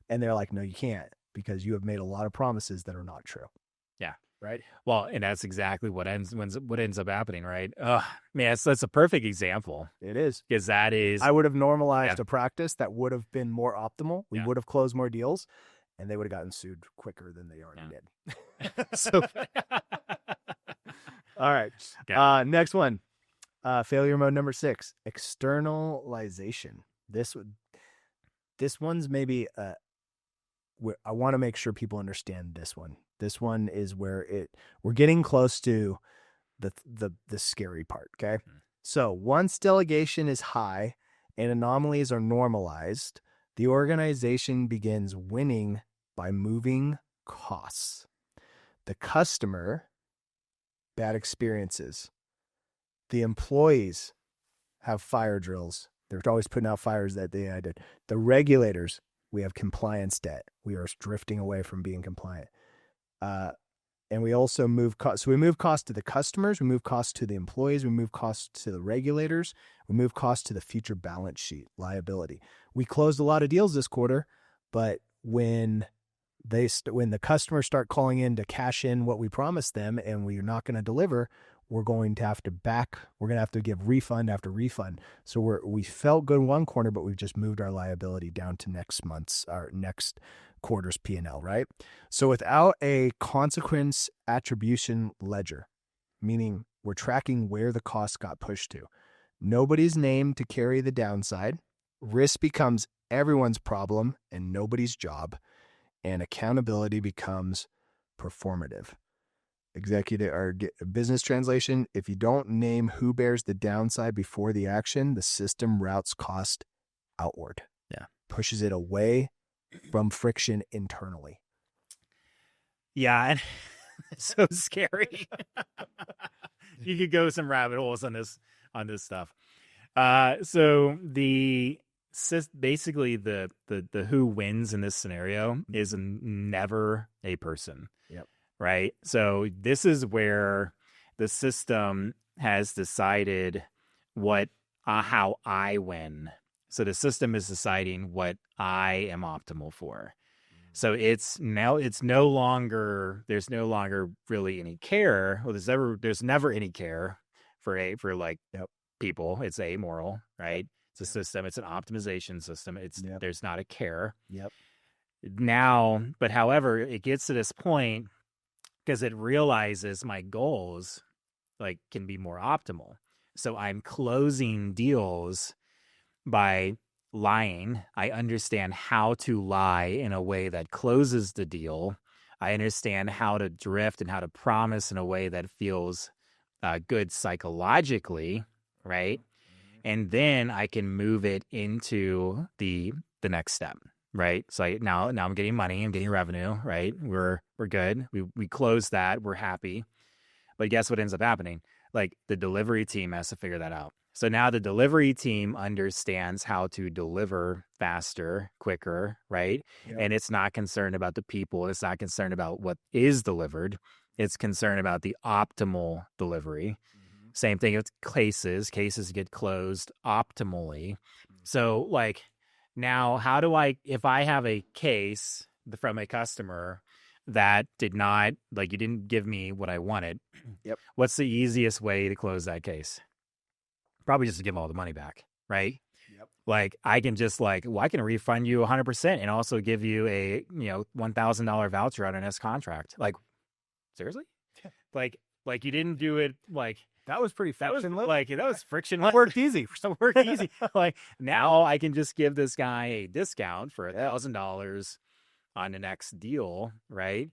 And they're like, no, you can't, because you have made a lot of promises that are not true. Yeah. Right. Well, and that's exactly what ends up happening, right? Man, that's a perfect example. It is. Because that is, I would have normalized a practice that would have been more optimal. We would have closed more deals and they would have gotten sued quicker than they already did. So, all right. Okay. Next one. Failure mode number 6, externalization. This one's maybe, I want to make sure people understand this one. This one is where we're getting close to the scary part. Okay. So once delegation is high and anomalies are normalized, the organization begins winning by moving costs. The customer, bad experiences. The employees have fire drills. They're always putting out fires that they did. The regulators, we have compliance debt. We are drifting away from being compliant. And we also move costs. So we move costs to the customers. We move costs to the employees. We move costs to the regulators. We move costs to the future balance sheet liability. We closed a lot of deals this quarter, but when the customers start calling in to cash in what we promised them and we're not going to deliver, we're going to have to give refund after refund. So we felt good in one corner, but we've just moved our liability down to next quarter's P&L, right? So without a consequence attribution ledger, meaning we're tracking where the cost got pushed to, nobody's named to carry the downside, risk becomes everyone's problem and nobody's job, and accountability becomes performative. Executive or business translation, if you don't name who bears the downside before the action, the system routes cost outward. Yeah. Pushes it away from friction internally. Yeah. And it's so scary. You could go some rabbit holes on this stuff. So basically the who wins in this scenario is never a person. Yep. Right. So this is where the system has decided how I win. So the system is deciding what I am optimal for. So there's no longer really any care. Well, there's never any care for people. It's amoral, right? It's a system. It's an optimization system. There's not a care. Yep. now, but however, it gets to this point because it realizes my goals like can be more optimal. So I'm closing deals by lying. I understand how to lie in a way that closes the deal. I understand how to drift and how to promise in a way that feels good psychologically, right? And then I can move it into the next step, right? So now I'm getting money, I'm getting revenue, right? We're good. We close that, we're happy. But guess what ends up happening? Like the delivery team has to figure that out. So now the delivery team understands how to deliver faster, quicker, right? Yep. And it's not concerned about the people. It's not concerned about what is delivered. It's concerned about the optimal delivery. Same thing with cases. Cases get closed optimally. So like now, how do I, if I have a case from a customer that did not, like you didn't give me what I wanted, Yep. what's the easiest way to close that case? Probably just to give all the money back, right? Yep. Like I can just like, well, I can refund you 100% and also give you a, $1,000 voucher on our next contract. Like, seriously? Yeah. Like you didn't do it like, That was pretty frictionless. that was frictionless. Worked easy. So worked easy. Like now I can just give this guy a discount for $1,000 on the next deal, right?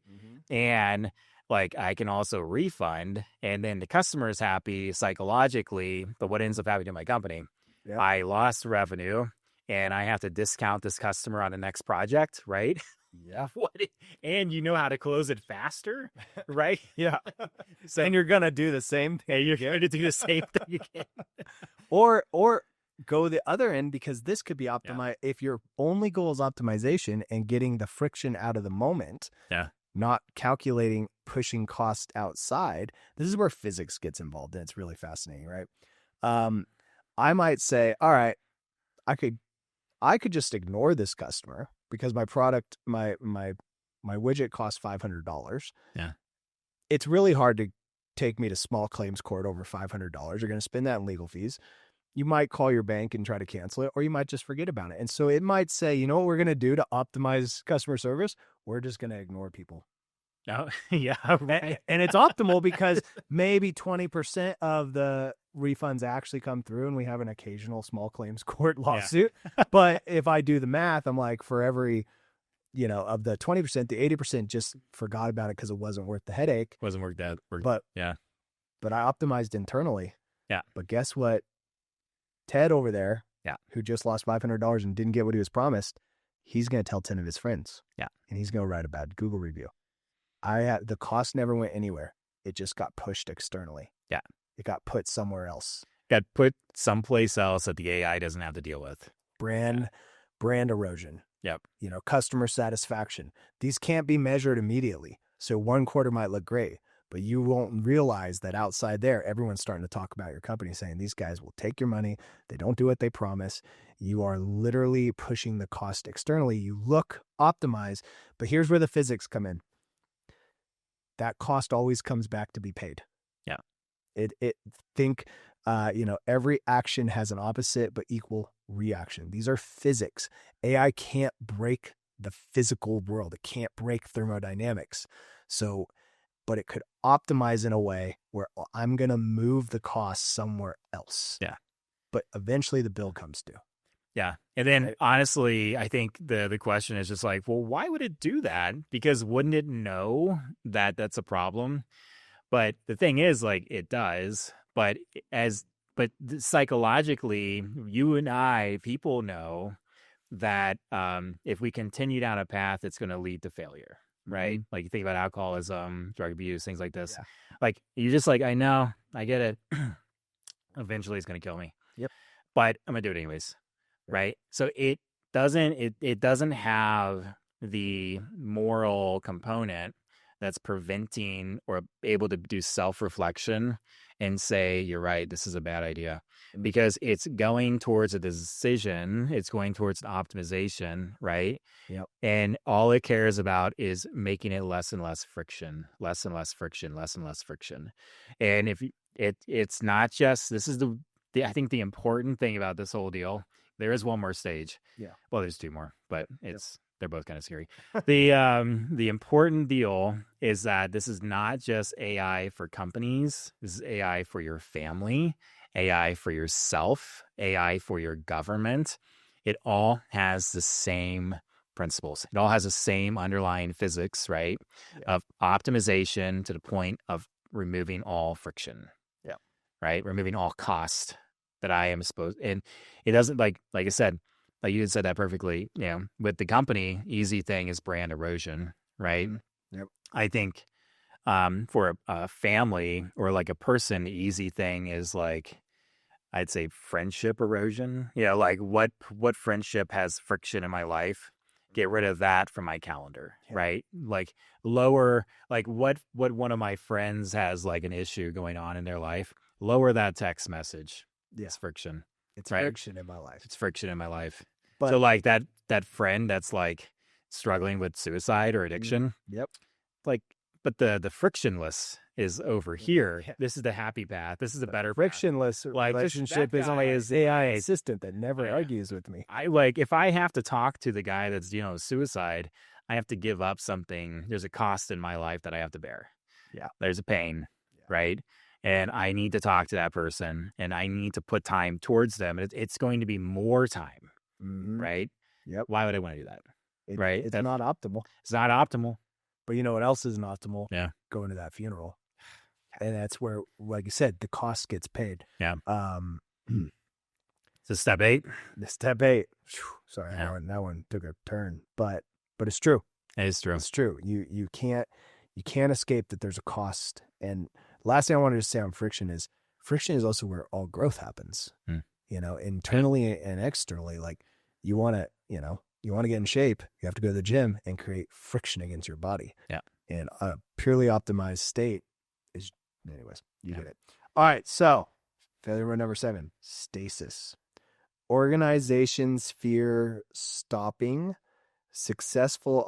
And like I can also refund, and then the customer is happy psychologically. But what ends up happening to my company? Yep. I lost revenue, and I have to discount this customer on the next project, right? Yeah. And you know how to close it faster, right? Yeah. So And you're gonna do the same thing. hey, you're going to do the same thing again. Or go the other end, because this could be optimized. If your only goal is optimization and getting the friction out of the moment, not calculating, pushing cost outside, this is where physics gets involved, and it's really fascinating, right? I might say, all right, I could just ignore this customer because my product, my widget costs $500. Yeah. It's really hard to take me to small claims court over $500. You're going to spend that in legal fees. You might call your bank and try to cancel it, or you might just forget about it. And so it might say, you know what we're going to do to optimize customer service? We're just going to ignore people. Oh, yeah. Right. And it's optimal because maybe 20% of the refunds actually come through and we have an occasional small claims court lawsuit. But if I do the math, I'm like, for every, of the 20%, the 80% just forgot about it because it wasn't worth the headache. Wasn't worth that. But I optimized internally. Yeah. But guess what? Ted over there, who just lost $500 and didn't get what he was promised, he's going to tell 10 of his friends. Yeah. And he's going to write a bad Google review. The cost never went anywhere. It just got pushed externally. Yeah. It got put somewhere else. Got put someplace else that the AI doesn't have to deal with. Brand erosion. Yep. Customer satisfaction. These can't be measured immediately. So one quarter might look great, but you won't realize that outside there, everyone's starting to talk about your company saying these guys will take your money. They don't do what they promise. You are literally pushing the cost externally. You look optimized, but here's where the physics come in. That cost always comes back to be paid. Yeah. Every action has an opposite but equal reaction. These are physics. AI can't break the physical world. It can't break thermodynamics. So, but it could optimize in a way where I'm going to move the cost somewhere else. Yeah. But eventually the bill comes due. Yeah. And then honestly, I think the question is just like, well, why would it do that? Because wouldn't it know that that's a problem? But the thing is, like, it does. But psychologically, you and I, people know that if we continue down a path, it's going to lead to failure, right? Mm-hmm. Like you think about alcoholism, drug abuse, things like this. Yeah. Like you're just like, I know, I get it. Eventually, it's going to kill me. Yep. But I'm going to do it anyways. Right. So it doesn't have the moral component that's preventing or able to do self-reflection and say, you're right, this is a bad idea, because it's going towards a decision. It's going towards an optimization. Right. Yep. And all it cares about is making it less and less friction, less and less friction, less and less friction. And if it's not just, this is I think the important thing about this whole deal. There is one more stage. Yeah. Well, there's two more, but they're both kind of scary. The important deal is that this is not just AI for companies. This is AI for your family, AI for yourself, AI for your government. It all has the same principles. It all has the same underlying physics, right? Yeah. Of optimization to the point of removing all friction. Yeah. Right? Removing all cost that I am supposed, and it doesn't like I said, like you had said that perfectly. You know, with the company, easy thing is brand erosion, right? Yep. I think for a family or like a person, the easy thing is like I'd say friendship erosion. You know, like what friendship has friction in my life? Get rid of that from my calendar, Yeah. right? Like lower, like what one of my friends has like an issue going on in their life. Lower that text message. Yeah. It's friction. It's Right? friction in my life. It's friction in my life. But So like that friend that's like struggling with suicide or addiction, yep. like, but the frictionless is over here. Yeah. This is the happy path. This is the better path. Frictionless Like relationship that is only guy- his AI assistant that never Yeah. argues with me. I like if I have to talk to the guy that's suicide, I have to give up something. There's a cost in my life that I have to bear. Yeah. There's a pain, Yeah. right? And I need to talk to that person, and I need to put time towards them. It's going to be more time, right? Yep. Why would I want to do that? Right? It's not optimal. It's not optimal. But you know what else isn't optimal? Yeah. Going to that funeral. And that's where, like you said, the cost gets paid. Yeah. So step 8. The step 8. Sorry, Yeah. that one took a turn. But it's true. It is true. It's true. You can't escape that there's a cost. And last thing I wanted to say on friction is also where all growth happens. You know, internally and externally. Like you want to get in shape, you have to go to the gym and create friction against your body. Yeah. And a purely optimized state is, anyways, you get it. All right. So failure mode number 7, stasis. Organizations fear stopping successful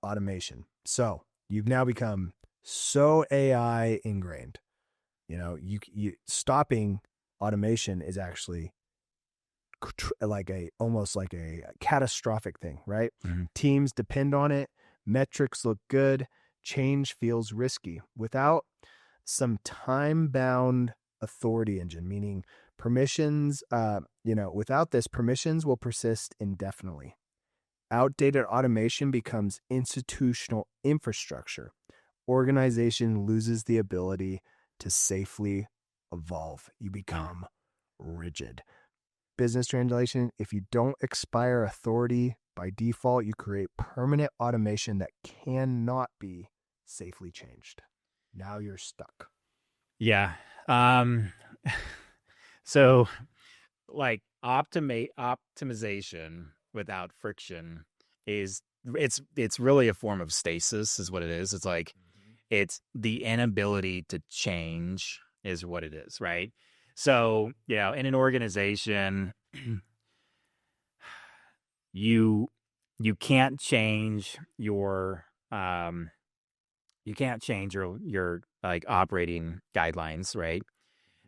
automation. So you've now become so AI ingrained. You know, you stopping automation is actually almost like a catastrophic thing, right? Mm-hmm. Teams depend on it. Metrics look good. Change feels risky. Without some time-bound authority engine, meaning permissions, without this, permissions will persist indefinitely. Outdated automation becomes institutional infrastructure. Organization loses the ability to safely evolve. You become rigid. Business translation: if you don't expire authority by default, you create permanent automation that cannot be safely changed. Now you're stuck. Yeah. So like optimization without friction is it's really a form of stasis is what it is. It's like it's the inability to change is what it is, right? So, in an organization, you can't change your like operating guidelines, right?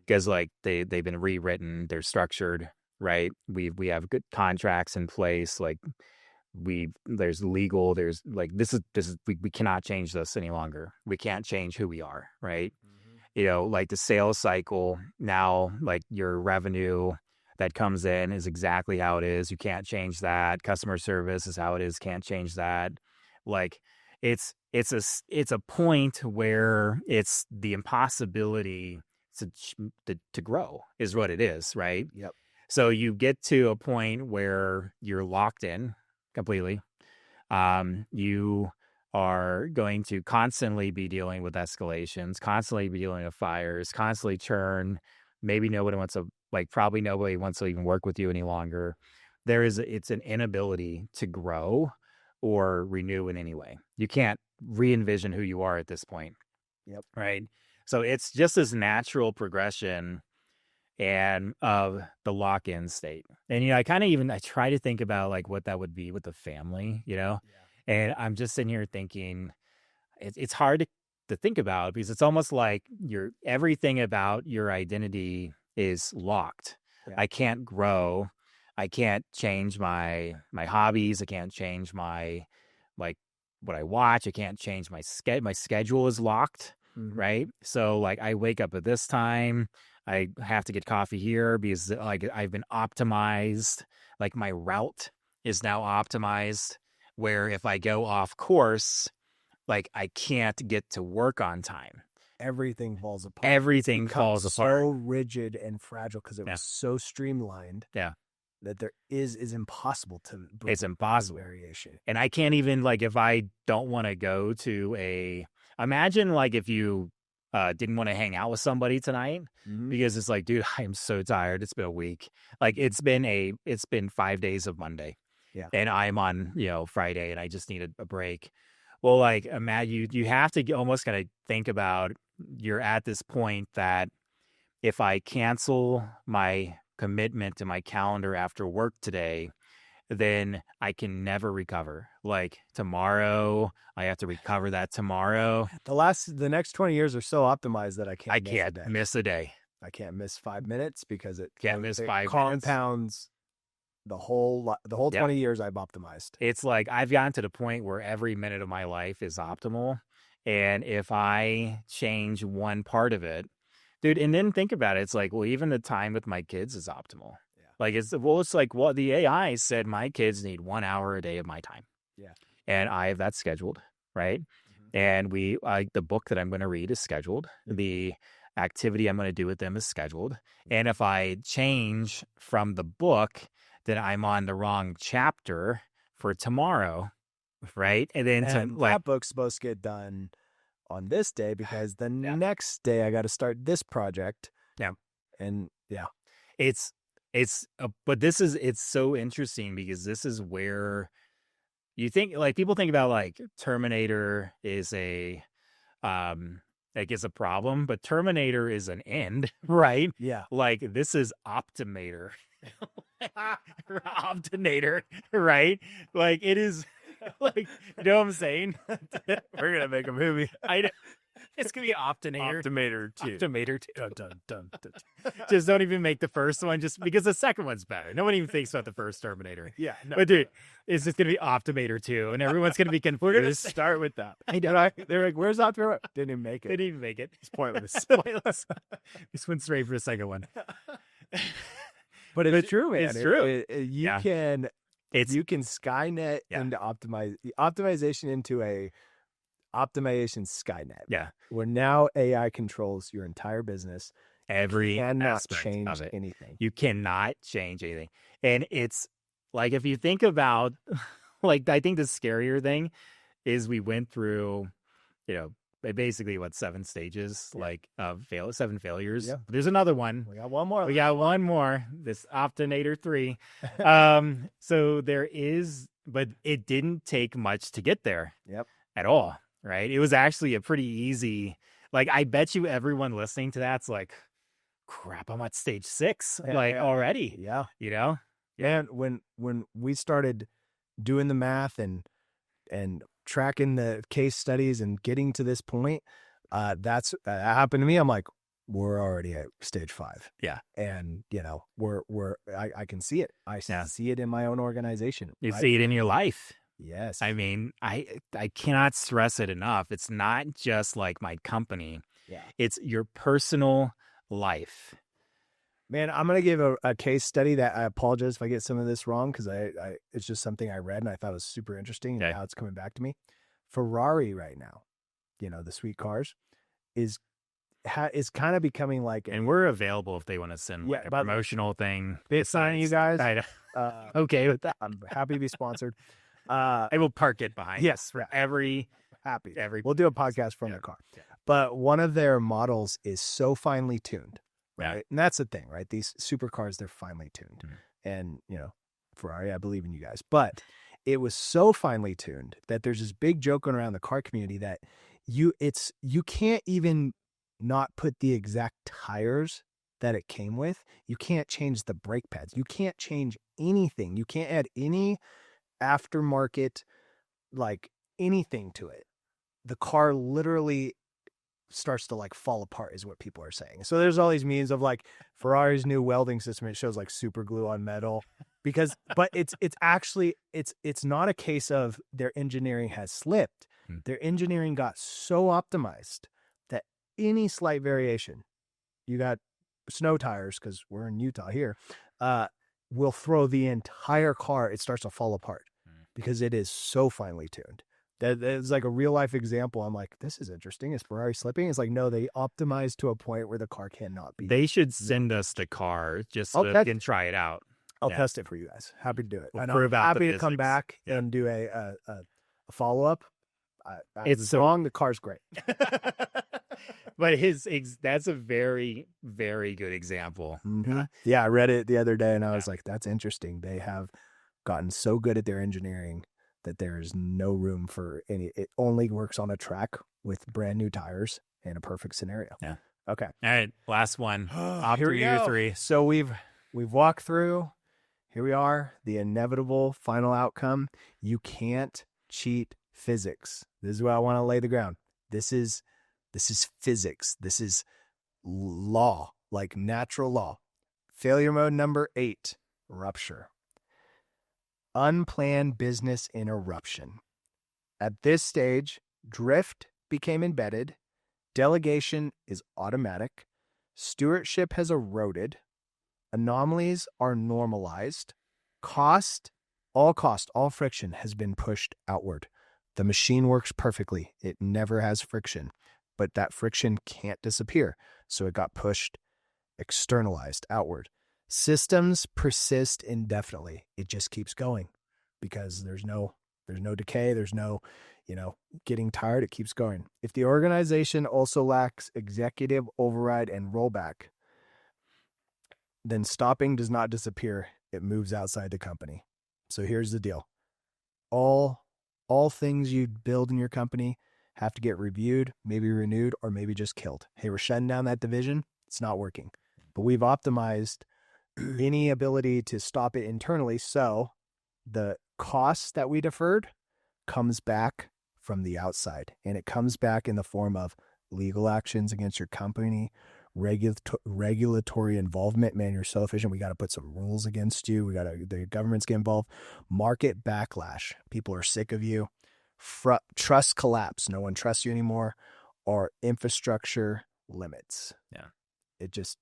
Because like they've been rewritten, they're structured, right? We have good contracts in place, like there's legal, there's like this is we cannot change this any longer. We can't change who we are, right? Like the sales cycle now, like your revenue that comes in is exactly how it is. You can't change that. Customer service is how it is. Can't change that. Like it's a point where it's the impossibility to grow is what it is, right? Yep. So you get to a point where you're locked in completely. You are going to constantly be dealing with escalations, constantly be dealing with fires, constantly churn. Maybe probably nobody wants to even work with you any longer. It's an inability to grow or renew in any way. You can't re-envision who you are at this point. Yep. Right. So it's just this natural progression and of the lock-in state. And, I try to think about like what that would be with the family, and I'm just sitting here thinking it's hard to think about because it's almost like everything about your identity is locked. Yeah. I can't grow. I can't change my hobbies. I can't change my like what I watch. I can't change my schedule is locked, right? So like I wake up at this time. I have to get coffee here because like I've been optimized. Like my route is now optimized where if I go off course, like I can't get to work on time. Everything falls apart. Everything falls apart. So rigid and fragile because it was so streamlined. Yeah. That there is impossible to bring. It's impossible variation. And I can't even like if I don't want to go to imagine like if you didn't want to hang out with somebody tonight because it's like, dude, I am so tired. It's been a week. Like it's been 5 days of Monday. Yeah. And I'm on, Friday and I just need a break. Well, like imagine you have to almost kind of think about you're at this point that if I cancel my commitment to my calendar after work today, then I can never recover. Like tomorrow, I have to recover that tomorrow. The next 20 years are so optimized that I can't miss a day. I can't miss 5 minutes because it compounds the whole 20 years I've optimized. It's like I've gotten to the point where every minute of my life is optimal. And if I change one part of it, dude, and then think about it. It's like, well, even the time with my kids is optimal. Yeah. Like it's like what the AI said, my kids need 1 hour a day of my time. Yeah. And I have that scheduled, right? And the book that I'm going to read is scheduled. The activity I'm going to do with them is scheduled. And if I change from the book, then I'm on the wrong chapter for tomorrow, right? And then that book's supposed to get done on this day because the next day I got to start this project. Yeah. And but it's so interesting because this is where you think like people think about like Terminator is a problem, but Terminator is an end, right? Yeah. Like this is Optimator. Optinator, right? Like it is like, you know what I'm saying? We're gonna make a movie. It's gonna be Optinator. Optimator 2. Optimator 2. Dun. Just don't even make the first one just because the second one's better. No one even thinks about the first Terminator. Yeah. No. But dude, it's just gonna be Optimator 2 and everyone's gonna be confused. We're gonna start with that. They're like, where's Optimator? Didn't even make it. They didn't even make it. It's pointless. Just went straight for the second one. But it's true, man. It's true. You can Skynet into optimization into a optimization Skynet. Yeah. Where now AI controls your entire business. Every cannot change anything. You cannot change anything. And it's like if you think about like I think the scarier thing is we went through, basically 7 stages, like 7 failures. Yeah. There's another one. We got one more. This Optinator 3. So there is, but it didn't take much to get there. Yep. At all. Right. It was actually a pretty easy, like, I bet you everyone listening to that's like, crap, I'm at stage 6, already. Yeah. Yeah. And when we started doing the math and tracking the case studies and getting to this point, that happened to me. I'm like, we're already at stage 5. Yeah. And I can see it. I see it in my own organization. You see it in your life. Yes. I mean, I cannot stress it enough. It's not just like my company. Yeah. It's your personal life. Man, I'm going to give a case study that I apologize if I get some of this wrong because it's just something I read and I thought was super interesting and how it's coming back to me. Ferrari right now, the sweet cars, is kind of becoming like... And we're available if they want to send a promotional thing. Bit signing, you guys. Okay with that. I'm happy to be sponsored. I will park it behind. Yes. For every... We'll do a podcast from the car. Yeah. But one of their models is so finely tuned. Right. Yeah. And that's the thing, right? These supercars, they're finely tuned. Mm-hmm. And, Ferrari, I believe in you guys. But it was so finely tuned that there's this big joke going around the car community that you can't even not put the exact tires that it came with. You can't change the brake pads. You can't change anything. You can't add any aftermarket, like anything to it. The car literally starts to fall apart is what people are saying. So there's all these memes of Ferrari's new welding system. It shows super glue on metal. but it's actually it's not a case of their engineering has slipped. Their engineering got so optimized that any slight variation, you got snow tires because we're in Utah here, will throw the entire car. It starts to fall apart because it is so finely tuned. That is like a real life example. I'm like, this is interesting. Is Ferrari slipping? It's like, no, they optimized to a point where the car cannot be. They should send us the car just so we can try it out. I'll test it for you guys. Happy to do it. We'll I'm prove out happy the to come physics. back and do a follow up. It's so long. The car's great. But that's a very, very good example. Yeah, I read it the other day and I was like, that's interesting. They have gotten so good at their engineering that there is no room for any. It only works on a track with brand new tires in a perfect scenario. Yeah. Okay. All right. Last one. Here we go. 3. So we've walked through. Here we are. The inevitable final outcome. You can't cheat physics. This is where I want to lay the ground. This is physics. This is law, like natural law. Failure mode number 8, rupture. Unplanned business interruption. At this stage, drift became embedded. Delegation is automatic. Stewardship has eroded. Anomalies are normalized. All friction has been pushed outward. The machine works perfectly. It never has friction, but that friction can't disappear. So it got pushed, externalized outward. Systems persist indefinitely. It just keeps going because there's no decay. There's no, getting tired. It keeps going. If the organization also lacks executive override and rollback, then stopping does not disappear. It moves outside the company. So here's the deal. All things you build in your company have to get reviewed, maybe renewed, or maybe just killed. Hey, we're shutting down that division. It's not working. But we've optimized any ability to stop it internally. So the costs that we deferred comes back from the outside. And it comes back in the form of legal actions against your company, regulatory involvement. Man, you're so efficient. We got to put some rules against you. The government's get involved. Market backlash. People are sick of you. Trust collapse. No one trusts you anymore. Or infrastructure limits. Yeah. It just,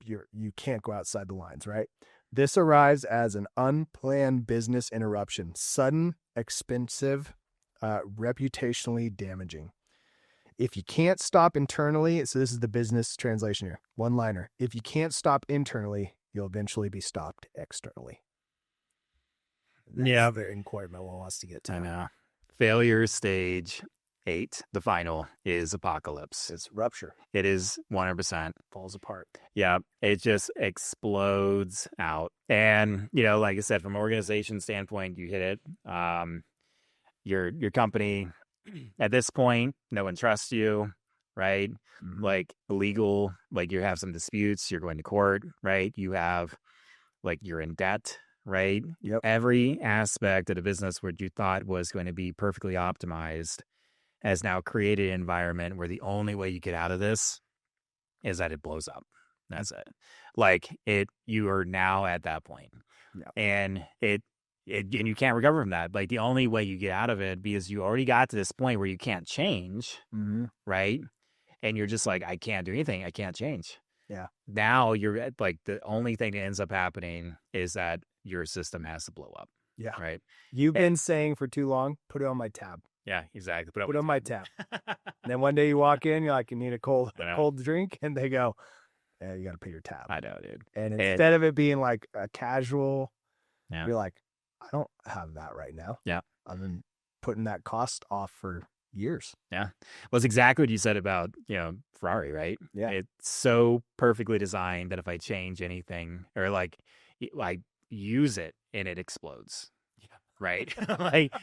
you can't go outside the lines, right? This arrives as an unplanned business interruption. Sudden, expensive, reputationally damaging. If you can't stop internally, so this is the business translation here, one-liner. If you can't stop internally, you'll eventually be stopped externally. That's very important. My one wants to get to. I know. Failure stage 8, the final, is apocalypse. It's rupture. It is 100%. Falls apart. Yeah. It just explodes out. And, like I said, from an organization standpoint, you hit it. Your company, at this point, no one trusts you, right? Mm-hmm. Like illegal, like you have some disputes, you're going to court, right? You have, like, you're in debt, right? Yep. Every aspect of the business where you thought was going to be perfectly optimized has now created an environment where the only way you get out of this is that it blows up. That's it. Like you are now at that point. Yep. And and you can't recover from that. Like the only way you get out of it, because you already got to this point where you can't change, right? And you're just like, I can't do anything. I can't change. Yeah. Now you're at, like, the only thing that ends up happening is that your system has to blow up. Yeah. Right. You've been saying for too long, put it on my tab. Yeah, exactly. Put it on my tab. And then one day you walk in, you're like, you need a cold drink. And they go, yeah, you got to pay your tab. I know, dude. And instead of it being like a casual, you're like, I don't have that right now. Yeah. I've been putting that cost off for years. Yeah. Well, it's exactly what you said about, Ferrari, right? Yeah. It's so perfectly designed that if I change anything or like I use it and it explodes. Yeah. Right. Like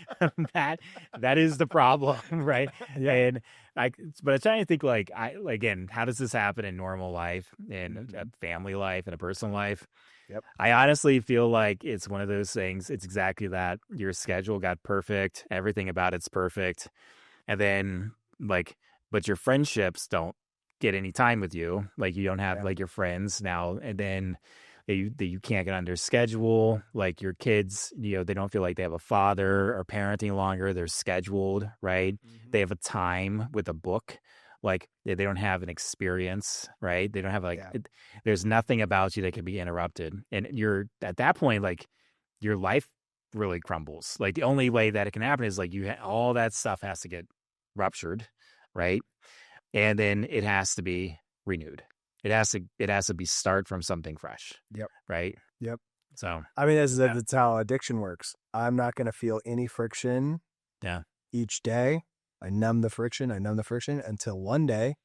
that is the problem. Right. Yeah. And but I'm trying to think, like, again, how does this happen in normal life, in a family life, in a personal life? Yep. I honestly feel like it's one of those things. It's exactly that. Your schedule got perfect. Everything about it's perfect. And then, like, but your friendships don't get any time with you. Like, you don't have like your friends now. And then, that you can't get on their schedule. Like your kids, they don't feel like they have a father or parent any longer. They're scheduled, right? Mm-hmm. They have a time with a book. Like they don't have an experience, right? They don't have there's nothing about you that can be interrupted. And you're at that point, like your life really crumbles. Like the only way that it can happen is like all that stuff has to get ruptured, right? And then it has to be renewed. It has to be start from something fresh. Yep. Right. Yep. So I mean, that's how addiction works. I'm not going to feel any friction. Yeah. Each day, I numb the friction until one day,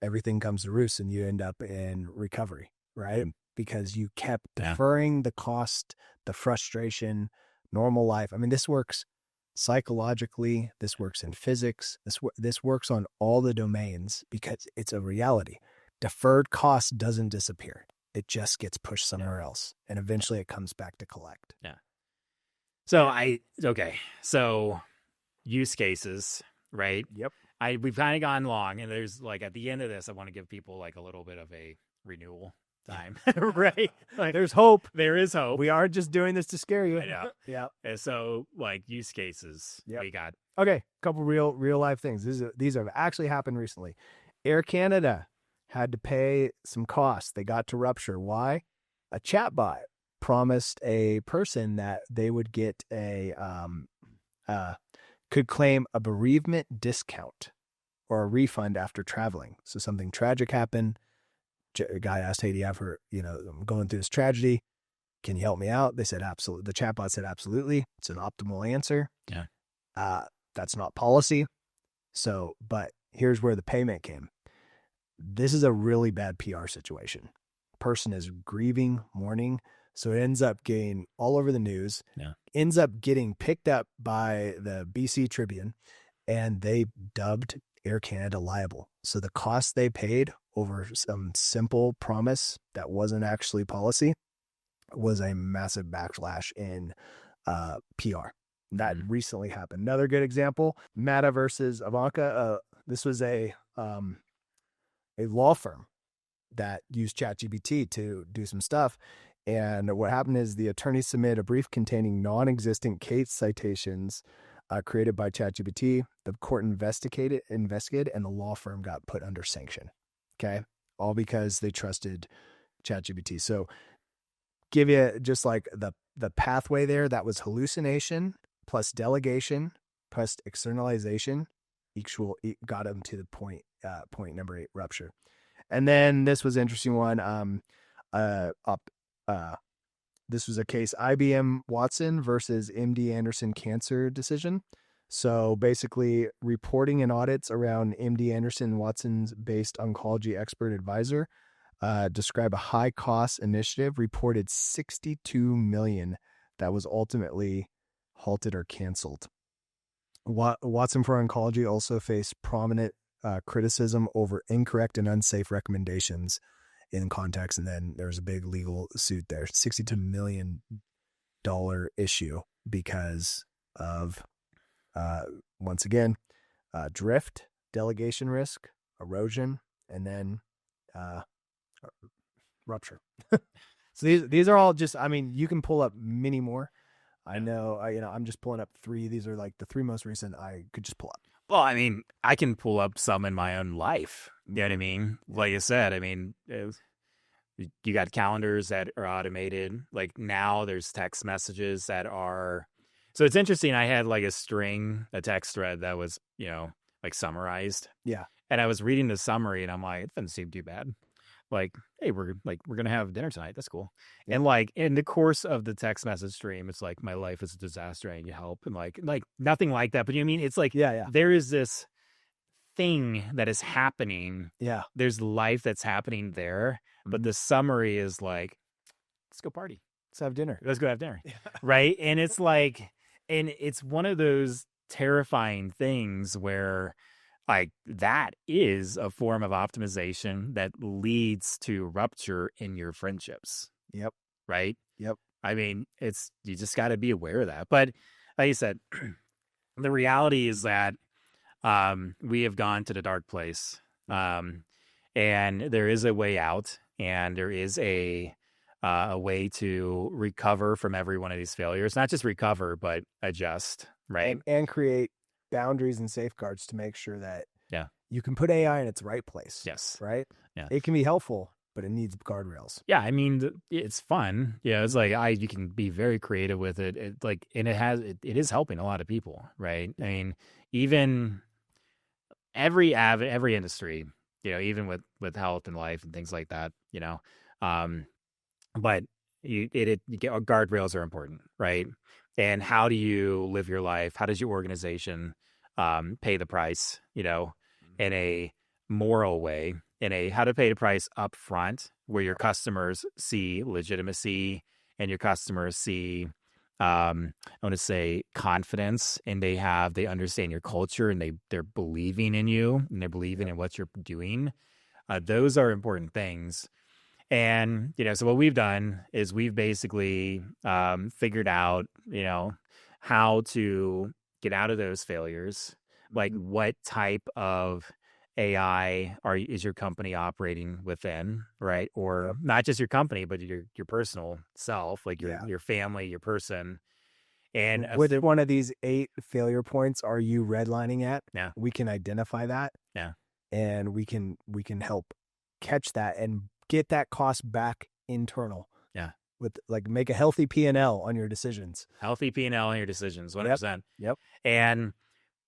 everything comes to roost and you end up in recovery, right? Because you kept deferring the cost, the frustration, normal life. I mean, this works psychologically. This works in physics. This works on all the domains because it's a reality. Deferred cost doesn't disappear. It just gets pushed somewhere else. And eventually it comes back to collect. Yeah. So use cases, right? Yep. We've kind of gone long, and there's like at the end of this, I want to give people like a little bit of a renewal time, right? Like, there's hope. There is hope. We aren't just doing this to scare you. Yeah. And so like use cases, we got. Okay. A couple real life things. These have actually happened recently. Air Canada had to pay some costs. They got to rupture. Why? A chatbot promised a person that they would get could claim a bereavement discount or a refund after traveling. So something tragic happened. A guy asked, hey, do you have her, I'm going through this tragedy. Can you help me out? They said, absolutely. The chatbot said, absolutely. It's an optimal answer. Yeah. That's not policy. So, but here's where the payment came. This is a really bad PR situation. Person is grieving, mourning. So it ends up getting all over the news, ends up getting picked up by the BC Tribune, and they dubbed Air Canada liable. So the cost they paid over some simple promise that wasn't actually policy was a massive backlash in PR. That recently happened. Another good example, Meta versus Ivanka. This was a law firm that used ChatGPT to do some stuff. And what happened is the attorney submitted a brief containing non-existent case citations created by ChatGPT. The court investigated, and the law firm got put under sanction. Okay, all because they trusted ChatGPT. So, give you just like the pathway there. That was hallucination plus delegation plus externalization. Got them to the point number 8, rupture. And then this was an interesting one. This was a case, IBM Watson versus MD Anderson cancer decision. So basically reporting and audits around MD Anderson Watson's based oncology expert advisor describe a high cost initiative, reported $62 million that was ultimately halted or canceled. Watson for Oncology also faced prominent criticism over incorrect and unsafe recommendations in context. And then there was a big legal suit there, $62 million issue because of, once again, drift, delegation risk, erosion, and then rupture. So these are all just, I mean, you can pull up many more. I know, I'm just pulling up 3. These are like the 3 most recent I could just pull up. Well, I mean, I can pull up some in my own life. You know what I mean? Like you said, I mean, you got calendars that are automated. Like now there's text messages that are. So it's interesting. I had like a text thread that was, like summarized. Yeah. And I was reading the summary and I'm like, it doesn't seem too bad. Like, hey, we're going to have dinner tonight. That's cool. Yeah. And like in the course of the text message stream, it's like, my life is a disaster. I need help. And like nothing like that. But you know what I mean? It's like, there is this thing that is happening. Yeah. There's life that's happening there. But the summary is like, let's go party. Let's have dinner. Let's go have dinner. Yeah. Right. And it's like, and it's one of those terrifying things where like that is a form of optimization that leads to rupture in your friendships. Yep. Right. Yep. I mean, you just got to be aware of that. But like you said, the reality is that we have gone to the dark place, and there is a way out, and there is a a way to recover from every one of these failures, not just recover, but adjust, right? And create boundaries and safeguards to make sure that Yeah. you can put AI in its right place. Yes. Right. Yeah. It can be helpful, but it needs guardrails. Yeah, I mean, it's fun. Yeah, it's like you can be very creative with it. And it is helping a lot of people, right? I mean, even every industry, even with health and life and things like that, but you get guardrails are important, right? And how do you live your life? How does your organization pay the price, in a moral way, how to pay the price up front where your customers see legitimacy and your customers see, I want to say confidence, and they understand your culture, and they're believing in you, and they're believing in what you're doing. Those are important things. And, so what we've done is we've basically figured out, how to get out of those failures. Like, what type of AI is your company operating within, right? Or not just your company, but your personal self, like your family, your person. And with one of these 8 failure points, are you redlining at? Yeah. We can identify that. Yeah. And we can help catch that and get that cost back internal. Yeah. With make a healthy P&L on your decisions. Healthy P&L on your decisions, 100%. Yep. And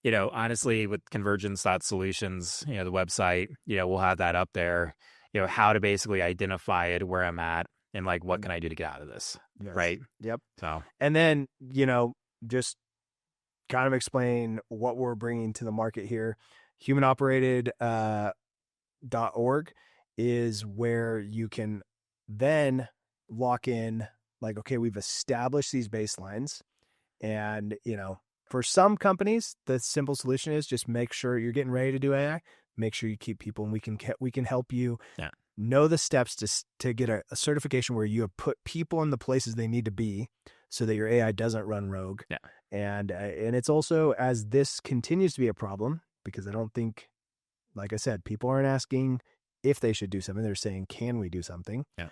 honestly, with convergence.solutions, the website, we'll have that up there, how to basically identify it, where I'm at, and what can I do to get out of this? Yes. Right. Yep. So, and then, just kind of explain what we're bringing to the market here. humanoperated.org is where you can then lock in, okay, we've established these baselines, and, for some companies, the simple solution is just make sure you're getting ready to do AI, make sure you keep people, and we can help you know the steps to get a certification where you have put people in the places they need to be so that your AI doesn't run rogue. Yeah. And it's also, as this continues to be a problem, because I don't think, like I said, people aren't asking if they should do something. They're saying, can we do something? Yeah.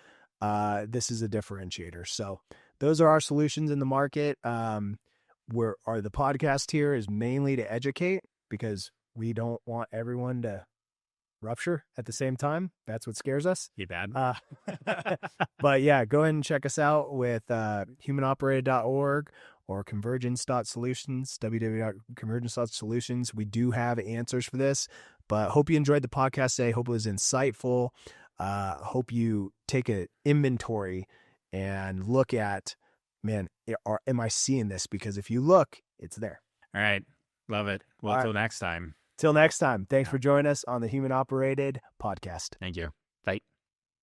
This is a differentiator. So those are our solutions in the market. The podcast here is mainly to educate, because we don't want everyone to rupture at the same time. That's what scares us. You bad. But yeah, go ahead and check us out with humanoperated.org or convergence.solutions, www.convergence.solutions. We do have answers for this, but hope you enjoyed the podcast today. Hope it was insightful. Hope you take an inventory and look at, man, am I seeing this? Because if you look, it's there. All right. Love it. Well, until next time. Till next time. Thanks for joining us on the Human Operated podcast. Thank you.